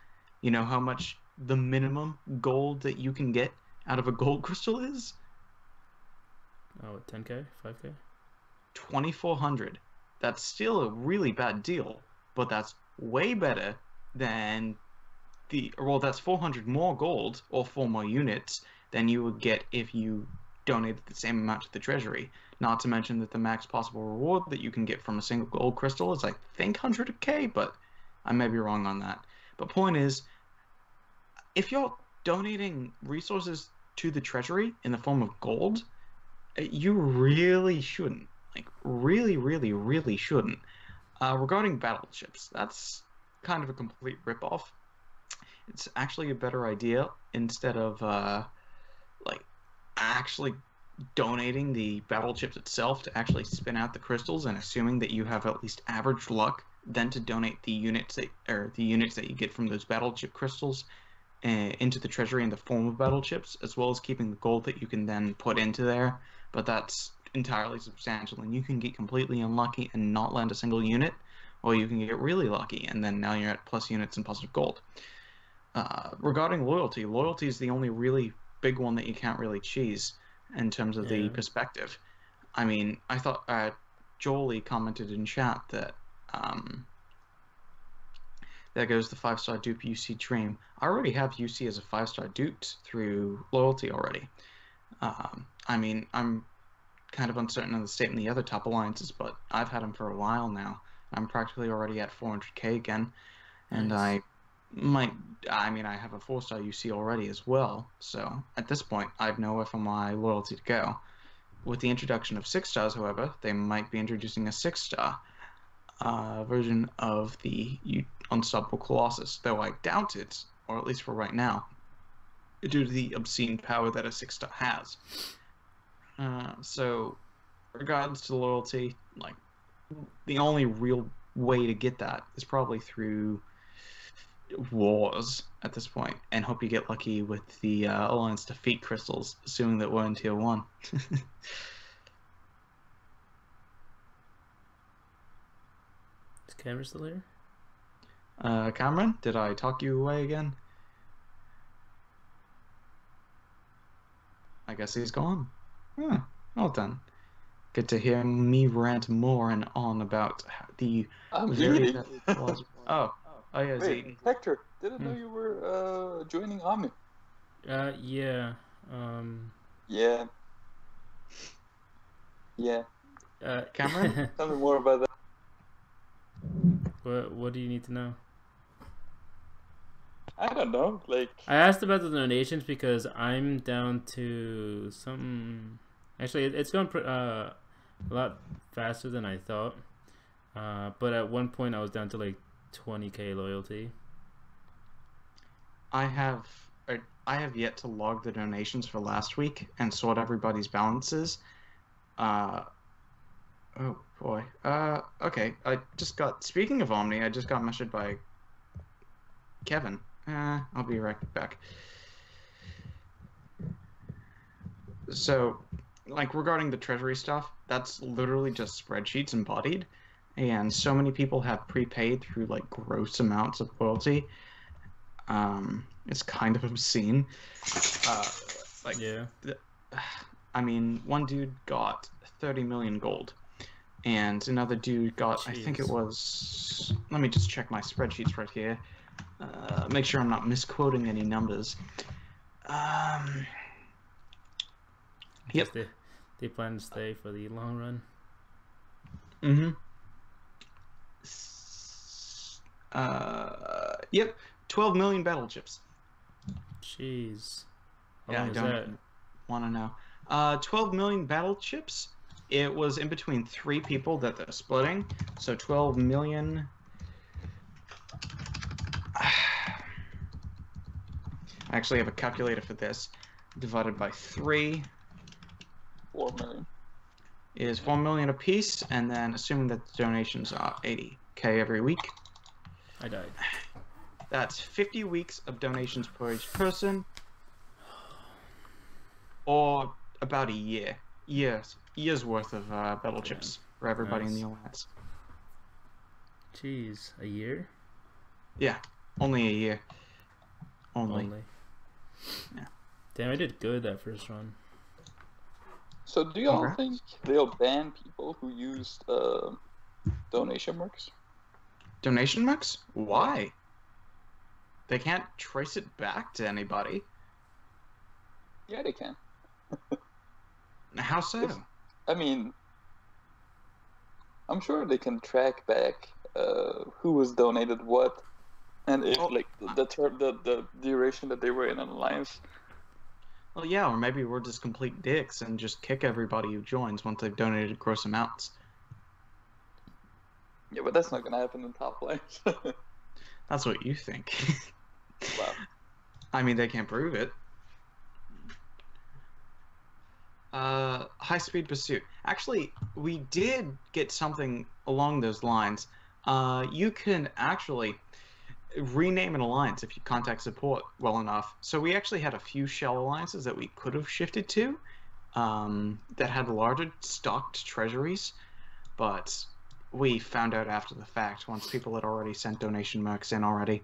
You know how much the minimum gold that you can get out of a gold crystal is? Oh, 10k, 5k. 2,400. That's still a really bad deal, but that's way better than that's 400 more gold or 4 more units than you would get if you donated the same amount to the treasury. Not to mention that the max possible reward that you can get from a single gold crystal is, I think, 100k, but I may be wrong on that. But point is, if you're donating resources to the treasury in the form of gold, you really shouldn't. Like, really, really, really shouldn't. Regarding battleships, that's kind of a complete ripoff. It's actually a better idea instead of actually donating the battleships itself to actually spin out the crystals and assuming that you have at least average luck, then to donate the units that you get from those battleship crystals into the treasury in the form of battleships, as well as keeping the gold that you can then put into there. But that's entirely substantial, and you can get completely unlucky and not land a single unit, or you can get really lucky, and then now you're at plus units and positive gold. Regarding loyalty, loyalty is the only really big one that you can't really cheese in terms of the perspective. I mean, I thought Jolie commented in chat that There goes the 5-star dupe UC Dream. I already have UC as a 5-star duped through loyalty already. I mean, I'm kind of uncertain of the state in the other top alliances, but I've had him for a while now. I'm practically already at 400k again, and Nice. I mean, I have a 4-star UC already as well, so at this point, I'd know if my loyalty to go. With the introduction of 6 stars, however, they might be introducing a 6-star version of the Unstoppable Colossus, though I doubt it, or at least for right now, due to the obscene power that a 6-star has. So, regardless to loyalty, like, the only real way to get that is probably through wars at this point, and hope you get lucky with the Alliance Defeat crystals, assuming that we're in Tier 1. Is Cameron still here? Cameron, did I talk you away again? I guess he's gone. Huh, well done. Good to hear me rant more and on about the I'm very eating. that was. Oh yeah, he's Wait, eating. Hector, didn't know you were joining Omni. Yeah. Yeah. Yeah. Cameron? Tell me more about that. What do you need to know? I don't know. Like, I asked about the donations because I'm down to some. Actually, it's going a lot faster than I thought. But at one point, I was down to like 20k loyalty. I have yet to log the donations for last week and sort everybody's balances. Oh boy. Okay. Speaking of Omni, I just got messaged by Kevin. I'll be right back. So, like, regarding the treasury stuff, that's literally just spreadsheets embodied, and so many people have prepaid through like gross amounts of loyalty. It's kind of obscene. Yeah. I mean, one dude got 30 million gold, and another dude got, I think it Jeez. was, let me just check my spreadsheets right here, make sure I'm not misquoting any numbers. Yep. They plan to stay for the long run. Yep, 12 million battle chips. Jeez. How Yeah, long I is don't that? want to know. 12 million battle chips. It was in between 3 people that they're splitting, so 12 million. I actually have a calculator for this. Divided by 3 4 million. is 4 million apiece, and then assuming that the donations are 80k every week, I died. that's 50 weeks of donations per each person, or about a year's worth of battle chips for everybody in the alliance. Jeez, a year? Yeah, only a year. Only. Yeah. Damn, I did good that first run. So do y'all Congrats. think they'll ban people who used donation marks? Donation marks? Why? They can't trace it back to anybody. Yeah, they can. How so? I mean, I'm sure they can track back who was donated what, and if like the duration that they were in an alliance. Well, yeah, or maybe we're just complete dicks and just kick everybody who joins once they've donated gross amounts. Yeah, but that's not gonna happen in top lanes. That's what you think. Wow. I mean, they can't prove it. High-speed pursuit. Actually, we did get something along those lines. You can actually rename an alliance if you contact support well enough. So we actually had a few shell alliances that we could have shifted to that had larger stocked treasuries, but we found out after the fact once people had already sent donation mercs in already.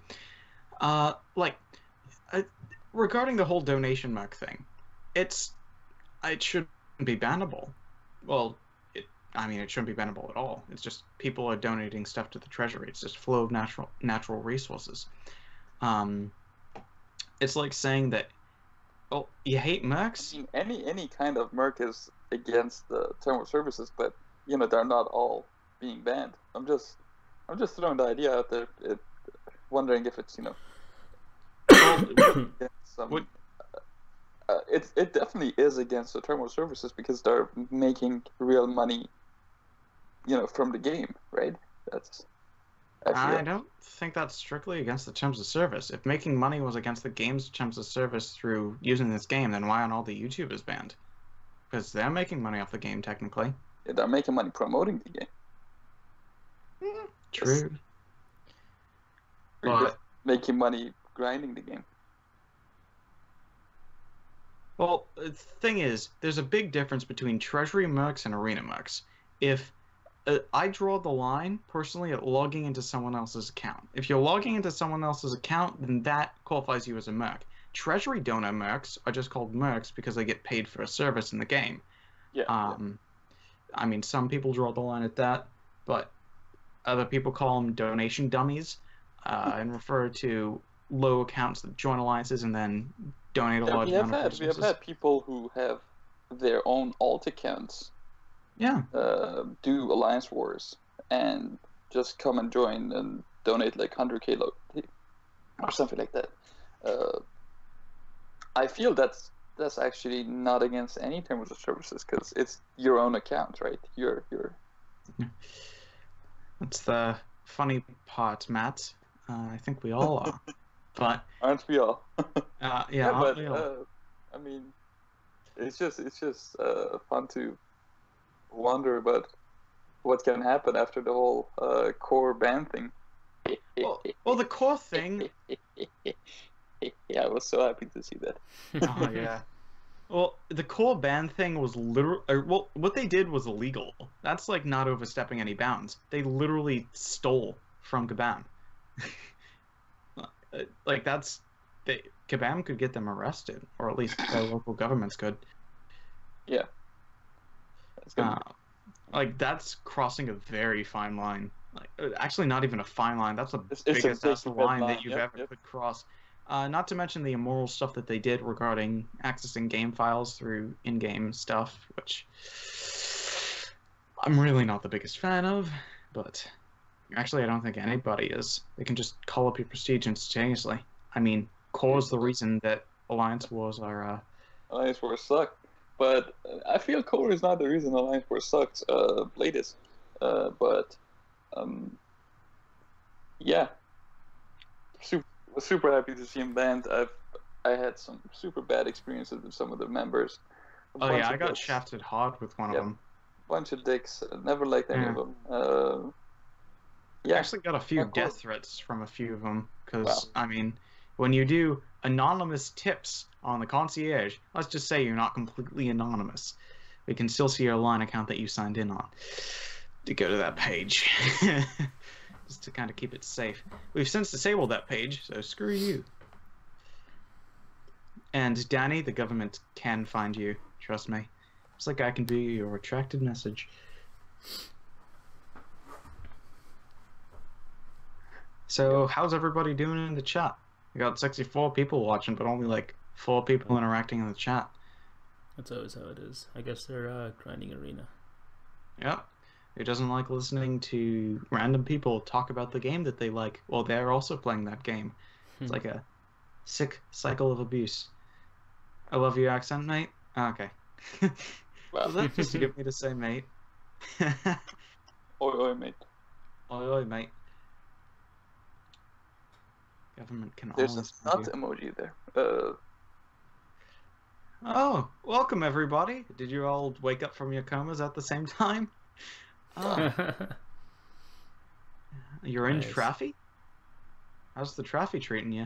Regarding the whole donation merc thing, it shouldn't be bannable. Well, I mean, it shouldn't be bannable at all. It's just people are donating stuff to the treasury. It's just flow of natural resources. It's like saying that, oh, you hate mercs? I mean, any kind of merc is against the term of services, but you know they're not all being banned. I'm just throwing the idea out there, wondering if it's some. It definitely is against the term of services because they're making real money, from the game, right? I don't think that's strictly against the terms of service. If making money was against the game's terms of service through using this game, then why aren't all the YouTubers banned? Because they're making money off the game, technically. Yeah, they're making money promoting the game. True. Or just making money grinding the game. Well, the thing is, there's a big difference between Treasury mercs and Arena mercs. If I draw the line, personally, at logging into someone else's account. If you're logging into someone else's account, then that qualifies you as a merc. Treasury donor mercs are just called mercs because they get paid for a service in the game. Yeah. I mean, some people draw the line at that, but other people call them donation dummies and refer to low accounts that join alliances and then donate a large amount of resources. We have had people who have their own alt accounts. Yeah. Do alliance wars and just come and join and donate like 100k or something like that. I feel that's actually not against any terms of services because it's your own account, right? You're. That's the funny part, Matt. I think we all are, but aren't we all? yeah, but we all? I mean, it's just fun to wonder about what can happen after the whole core ban thing. Well, the core thing. Yeah, I was so happy to see that. Oh yeah. Well, the core ban thing was well, what they did was illegal. That's like not overstepping any bounds. They literally stole from Kabam. Like Kabam could get them arrested, or at least their local governments could. Yeah. Like that's crossing a very fine line. Like actually, not even a fine line. That's the biggest ass line that you've ever could cross. Not to mention the immoral stuff that they did regarding accessing game files through in-game stuff, which I'm really not the biggest fan of. But actually, I don't think anybody is. They can just call up your prestige instantaneously. I mean, core is the reason that alliance wars are. Alliance wars suck. But I feel core is not the reason Alliance War sucks. Blade is. But yeah. Super happy to see him banned. I had some super bad experiences with some of the members. Oh yeah, I got shafted hard with one of them. Bunch of dicks. Never liked any of them. I actually got a few death threats from a few of them because I mean, when you do anonymous tips on the concierge, let's just say you're not completely anonymous. We can still see your line account that you signed in on. To go to that page. Just to kind of keep it safe. We've since disabled that page, so screw you. And Danny, the government can find you. Trust me. It's like I can be your retracted message. So, how's everybody doing in the chat? We got 64 people watching, but only like 4 people interacting in the chat. That's always how it is. I guess they're grinding arena. Yep. Who doesn't like listening to random people talk about the game that they like? Well, they're also playing that game. It's like a sick cycle of abuse. I love your accent, mate. Okay. Was that just to get me to say mate? Oi, oi, mate. Oi, oi, mate. Government can There's always a nut emoji there. Oh, welcome everybody. Did you all wake up from your comas at the same time? Oh. You're in Traffy? How's the Traffy treating you?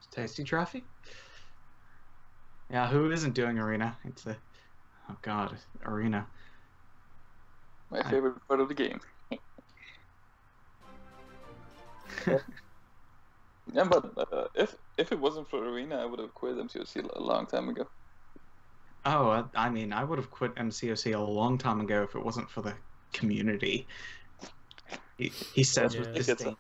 Is tasty Traffy? Yeah, who isn't doing arena? It's a... Oh god, arena. My favorite part of the game. Yeah, but if it wasn't for arena, I would have quit MCOC a long time ago. Oh, I mean, I would have quit MCOC a long time ago if it wasn't for the community. He says with Yeah. It gets disdain.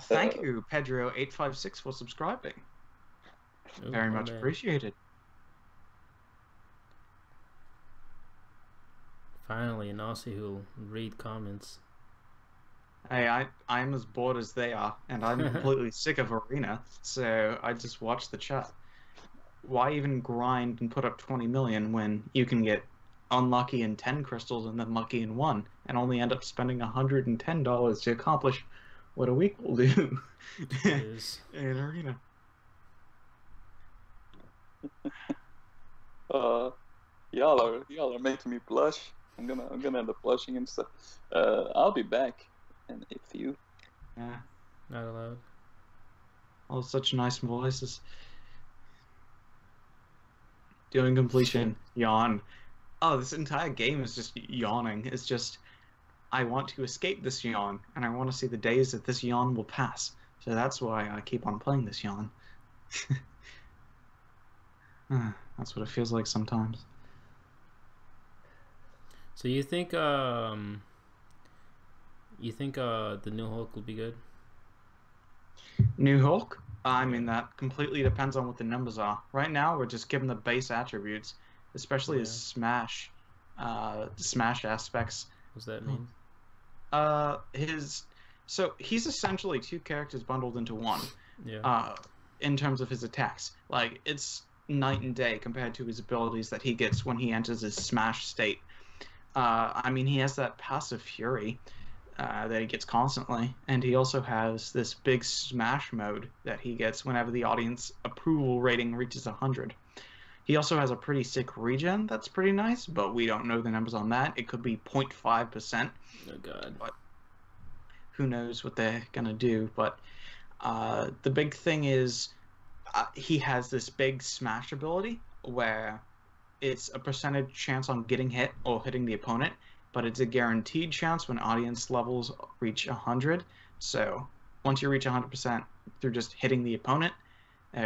Thank you, Pedro856, for subscribing. Ooh, Very my much bad. appreciated. Finally, an Aussie who'll read comments. Hey, I'm as bored as they are, and I'm completely sick of Arena, so I just watch the chat. Why even grind and put up 20 million when you can get unlucky in 10 crystals and then lucky in 1, and only end up spending $110 to accomplish what a week will do Is in Arena? Y'all are making me blush. I'm gonna end up blushing and stuff. I'll be back in a few. Yeah, not allowed. all such nice voices. Doing completion, yawn. Oh, this entire game is just yawning. It's just, I want to escape this yawn, and I want to see the days that this yawn will pass. So that's why I keep on playing this yawn. That's what it feels like sometimes. So you think the new Hulk will be good? New Hulk? I mean, that completely depends on what the numbers are. Right now, we're just given the base attributes, especially his Smash aspects. What does that mean? So he's essentially two characters bundled into one. Yeah. In terms of his attacks, like it's night and day compared to his abilities that he gets when he enters his Smash state. I mean, he has that passive fury that he gets constantly, and he also has this big Smash mode that he gets whenever the audience approval rating reaches 100. He also has a pretty sick regen that's pretty nice, but we don't know the numbers on that. It could be 0.5%. Oh god. But who knows what they're gonna do? But the big thing is he has this big Smash ability where it's a percentage chance on getting hit or hitting the opponent, but it's a guaranteed chance when audience levels reach 100. So once you reach 100% through just hitting the opponent,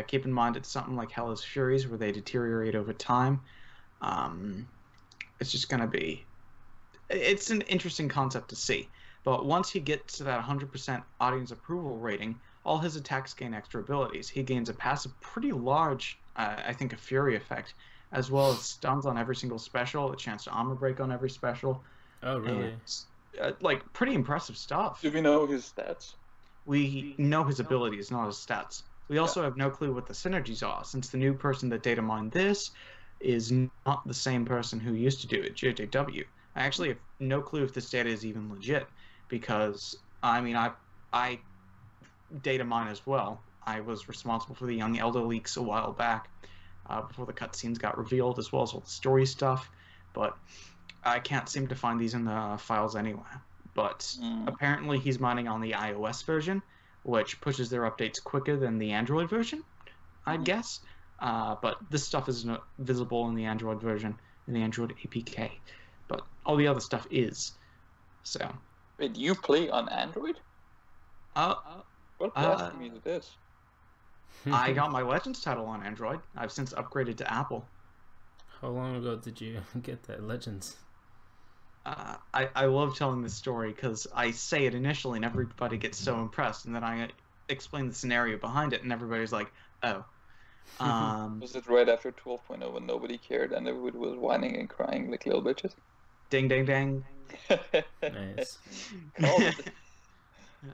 keep in mind it's something like Hellas Furies where they deteriorate over time. It's just going to be... It's an interesting concept to see. But once he gets to that 100% audience approval rating, all his attacks gain extra abilities. He gains a passive pretty large, I think, a Fury effect, as well as stuns on every single special, a chance to armor break on every special. Oh really? And, like, pretty impressive stuff. Do we know his stats? We know his abilities, not his stats. We also have no clue what the synergies are, since the new person that data mined this is not the same person who used to do it, JJW. I actually have no clue if this data is even legit, because, I mean, I data mine as well. I was responsible for the Young Elder leaks a while back, before the cutscenes got revealed, as well as all the story stuff, but I can't seem to find these in the files anywhere. But apparently he's mining on the iOS version, which pushes their updates quicker than the Android version, I'd guess. But this stuff isn't visible in the Android version, in the Android APK. But all the other stuff is. So. Wait, you play on Android? What blasphemy is this? I got my Legends title on Android. I've since upgraded to Apple. How long ago did you get that Legends? I love telling this story because I say it initially and everybody gets so impressed, and then I explain the scenario behind it and everybody's like, oh. Was it right after 12.0 when nobody cared and everybody was whining and crying like little bitches? Ding, ding, ding. Nice. Yeah.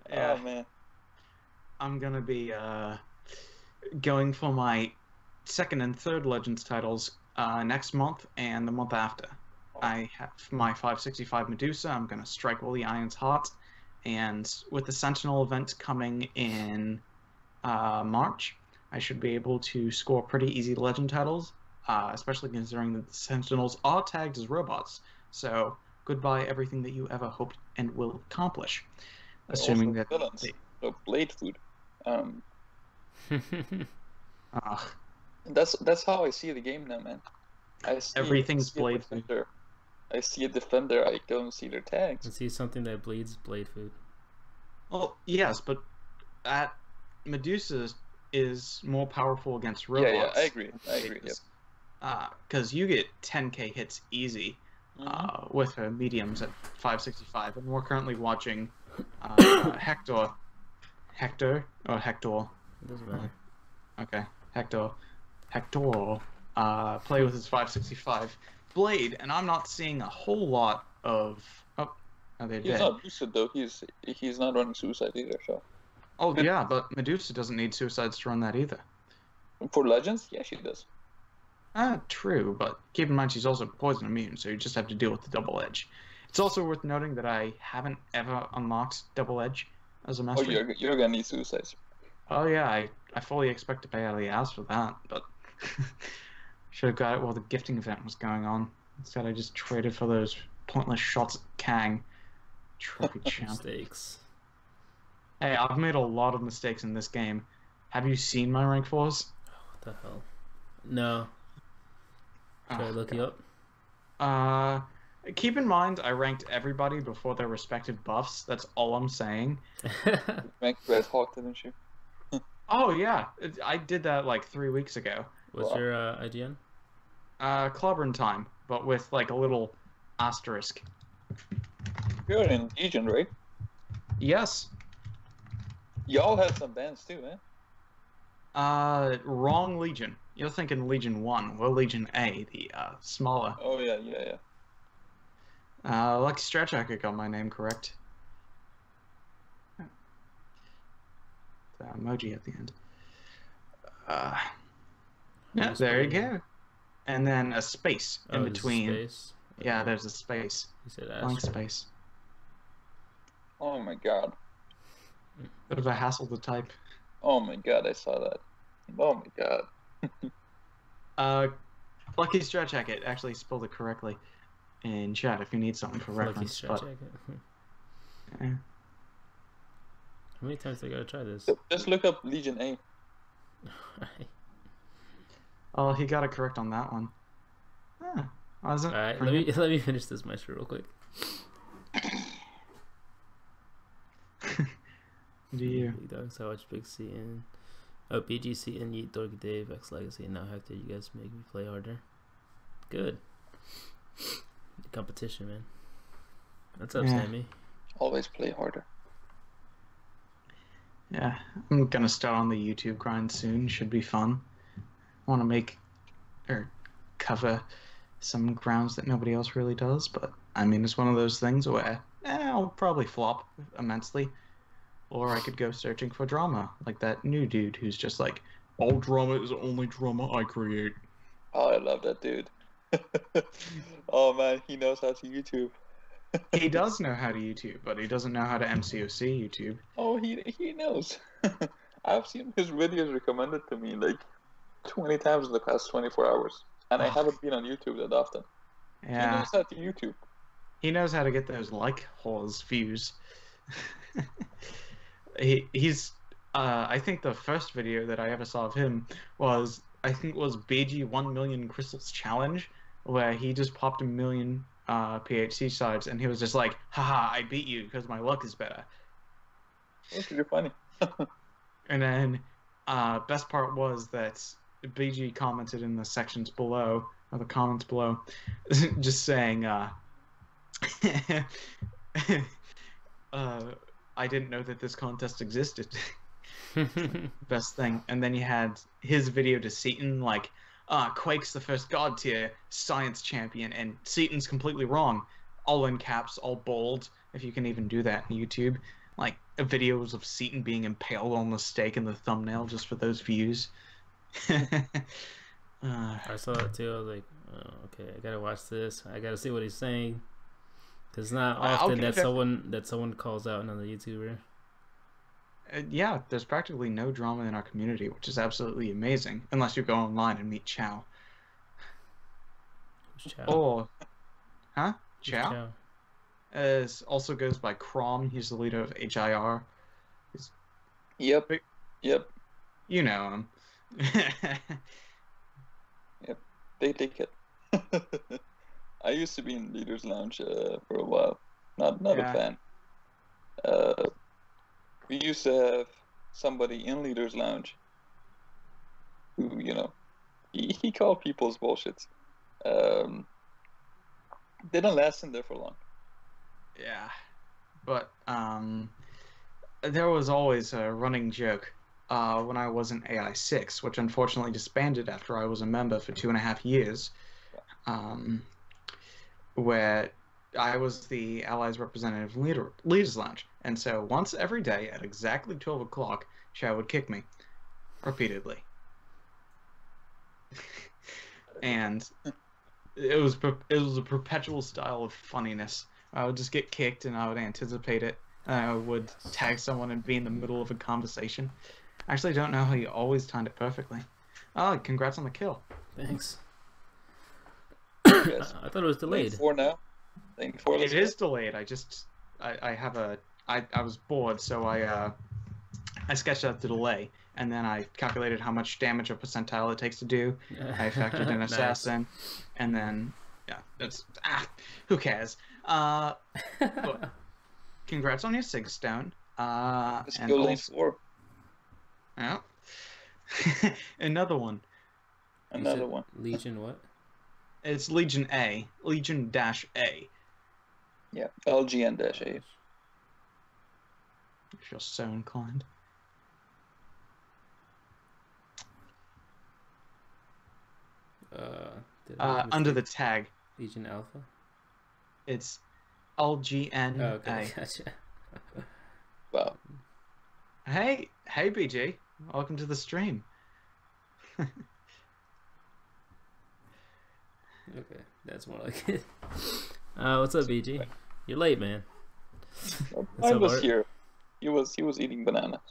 Yeah. Oh, man. I'm going to be going for my second and third Legends titles next month and the month after. I have my 565 Medusa. I'm going to strike while the iron's hot. And with the Sentinel event coming in March, I should be able to score pretty easy Legend titles, especially considering that the Sentinels are tagged as robots. So goodbye everything that you ever hoped and will accomplish. Assuming that... villains. So Blade Food. That's how I see the game now, man. Everything's Blade Food. I see a defender, I don't see their tags. I see something that bleeds blade food. Well, yes, but at Medusa, is more powerful against Yeah, robots. I agree. Yep. Because you get 10k hits easy with mediums at 565, and we're currently watching Hector. Hector or Hector? It doesn't matter. Okay, Hector play with his 565 blade, and I'm not seeing a whole lot of. Oh, they're He's dead. not boosted though. He's not running suicide either. So Oh yeah, but Medusa doesn't need suicides to run that either. for legends, yeah, she does. True, but keep in mind she's also poison immune, so you just have to deal with the double edge. It's also worth noting that I haven't ever unlocked double edge as a master. Oh, you're gonna need suicides. Oh yeah, I fully expect to pay out of the ass for that, but should have got it while the gifting event was going on. Instead, I just traded for those pointless shots at Kang. Trophy champ. Mistakes. Hey, I've made a lot of mistakes in this game. Have you seen my rank 4s? What the hell? No. Should I look you up? Keep in mind, I ranked everybody before their respective buffs. That's all I'm saying. Ranked Red Hawk, didn't you? Oh yeah, I did that like 3 weeks ago. What's your IGN? Clobbering time, but with like a little asterisk. You're in Legion, right? Yes. Y'all had some bands too, man. Wrong Legion. You're thinking Legion 1. We're Legion A, the smaller. Oh yeah. Lucky Stretch Hacker got my name correct. The emoji at the end. Yeah, there you go. And then a space in between. Space? Yeah, there's a space. You said Blank Astro. space. Oh my god. Bit of a hassle to type. Oh my god, I saw that. Oh my god. Lucky Stretch Hacker actually spelled it correctly in chat if you need something for Lucky reference. Stretch But, Hacker. How many times do I gotta try this? Just look up Legion A. oh, he got it correct on that one. Wasn't. Alright, let me finish this Maestro real quick. Do you? Big Dogs, I watch Big C and BGC and Yeet Dorky Dave, X Legacy, and now Hector. You guys make me play harder. Good. The competition, man. What's up, Sammy? Always play harder. Yeah, I'm gonna start on the YouTube grind soon. Should be fun. I want to make or cover some grounds that nobody else really does, but I mean, it's one of those things where I'll probably flop immensely, or I could go searching for drama, like that new dude who's just like, all drama is the only drama I create. Oh, I love that dude. Oh man, he knows how to YouTube. He does know how to YouTube, but he doesn't know how to MCOC YouTube. Oh, he knows. I've seen his videos recommended to me like 20 times in the past 24 hours, and I haven't been on YouTube that often. Yeah. He knows how to YouTube. He knows how to get those like whores views. He's I think the first video that I ever saw of him was BG 1 million crystals challenge, where he just popped 1 million PHC sides, and he was just like, haha, I beat you because my luck is better. That's pretty funny. And then best part was that BG commented in the sections below, or the comments below, just saying I didn't know that this contest existed. Best thing. And then you had his video to Seaton, like, Quake's the first god tier science champion, and Seaton's completely wrong. All in caps, all bold, if you can even do that in YouTube. Like, videos of Seaton being impaled on the stake in the thumbnail just for those views. I saw that too. I was like, oh, okay, I gotta watch this. I gotta see what he's saying. Cause it's not often that someone calls out another YouTuber. Yeah, there's practically no drama in our community, which is absolutely amazing, unless you go online and meet Chow. Who's Chow? Or, huh? Who's Chow? Also goes by Crom. He's the leader of HIR. Yep. You know him. Yep. They take it. I used to be in Leaders Lounge for a while. Not a fan. We used to have somebody in Leaders Lounge who he called people's bullshits. Didn't last in there for long. Yeah, but there was always a running joke when I was in AI6, which unfortunately disbanded after I was a member for 2.5 years, where I was the Allies representative leaders lounge, and so once every day at exactly 12 o'clock, Chow would kick me repeatedly, and it was a perpetual style of funniness. I would just get kicked, and I would anticipate it. And I would tag someone and be in the middle of a conversation. I actually don't know how you always timed it perfectly. Oh, congrats on the kill. Thanks. Yes. I thought it was delayed. Lane 4 now. Lane 4. It is delayed. I was bored, so I sketched out the delay, and then I calculated how much damage or percentile it takes to do. I factored in Nice. assassin, and then who cares? But congrats on your sig stone. Let's And go lane also, 4. yeah. Another one. You Another said one. Legion what? It's Legion A. Legion-A. Yeah. LGN-A. If you're so inclined. Did I make a Under the mistake? tag, Legion Alpha. it's LGN-A. Oh, okay, gotcha. Wow. Hey, BG. Welcome to the stream. Okay, that's more like it. What's up, BG? You're late, man. I up, was Art? here. He was eating bananas.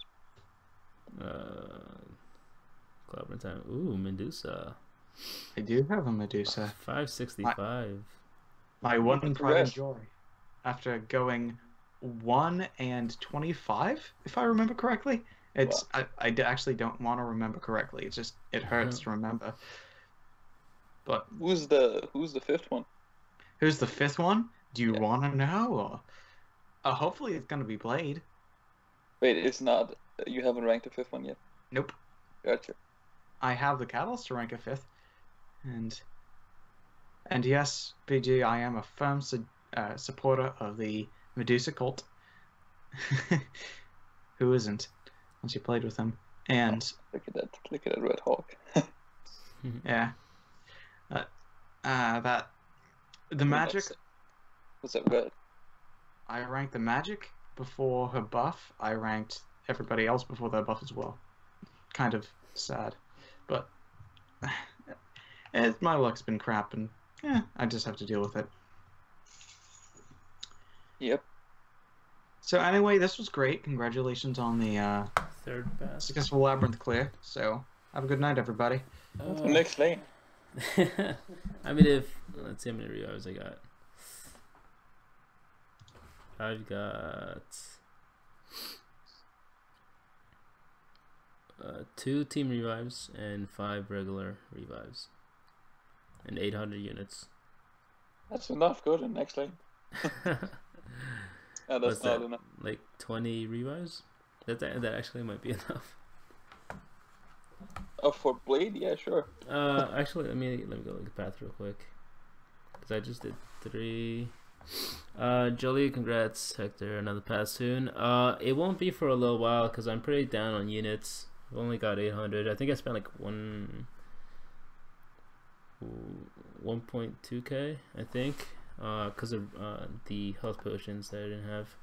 Clobbering time. Ooh, Medusa. I do have a Medusa. 565. My one pride and Congrats. joy. After going 1 and 25, if I remember correctly. It's actually don't want to remember correctly. It's just it hurts to remember. But Who's the 5th one? who's the 5th one? Do you Yeah. want to know? Or hopefully it's gonna be Blade. Wait, it's not. You haven't ranked the 5th one yet. Nope. Gotcha. I have the catalyst to rank a 5th, and yes, BG, I am a firm supporter of the Medusa cult. Who isn't? Once you played with them, and Look at that. Look at that Red Hawk. yeah, that the magic. What's that red? I ranked the magic before her buff. I ranked everybody else before their buff as well. Kind of sad, but my luck's been crap, and I just have to deal with it. Yep. So anyway, this was great. Congratulations on the Third pass. successful labyrinth clear. So have a good night, everybody. Next lane. I mean, let's see how many revives I got. I've got 2 team revives and 5 regular revives, and 800 units. That's enough. Go to the next lane. That's What's not that? enough. Like 20 revives? That actually might be enough. Oh, for Blade? Yeah, sure. Actually, let me go look at the path real quick, because I just did 3. Jolie, congrats, Hector. Another pass soon. It won't be for a little while because I'm pretty down on units. I've only got 800. I think I spent like 1.2k, I think, because of the health potions that I didn't have.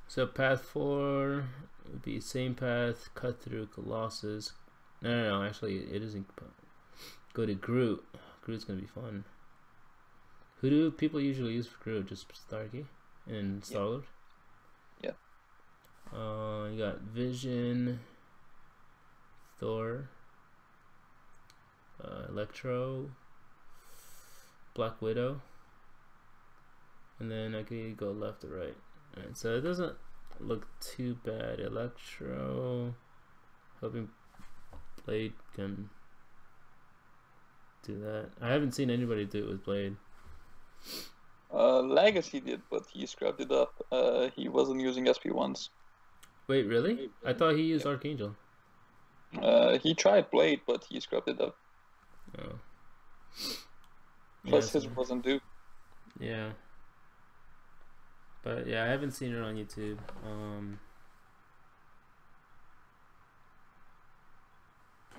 So path 4 would be same path, cut through Colossus. No, actually it isn't. Go to Groot. Groot's gonna be fun. Who do people usually use for Groot? Just Starkey and Star-Lord? Yeah. You got Vision, Thor, Electro, Black Widow, and then I could go left or right. Alright, so it doesn't look too bad. Electro, hoping Blade can do that. I haven't seen anybody do it with Blade. Legacy did, but he scrubbed it up. He wasn't using SP1s. Wait, really? I thought he used Archangel. He tried Blade, but he scrubbed it up. Oh. Plus, Yeah, his wasn't due. yeah. But yeah, I haven't seen it on YouTube.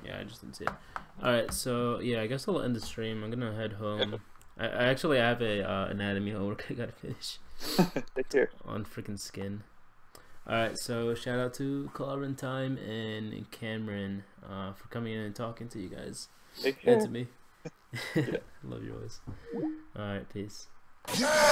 Yeah, I just didn't see it. Alright, so yeah, I guess I'll end the stream. I'm gonna head home. I actually have a anatomy homework I gotta finish. Take care. On freaking skin. Alright, so shout out to Clarentine and Cameron for coming in and talking to you guys. Take care. And to me. Yeah. Love your voice. Alright, peace. Yeah!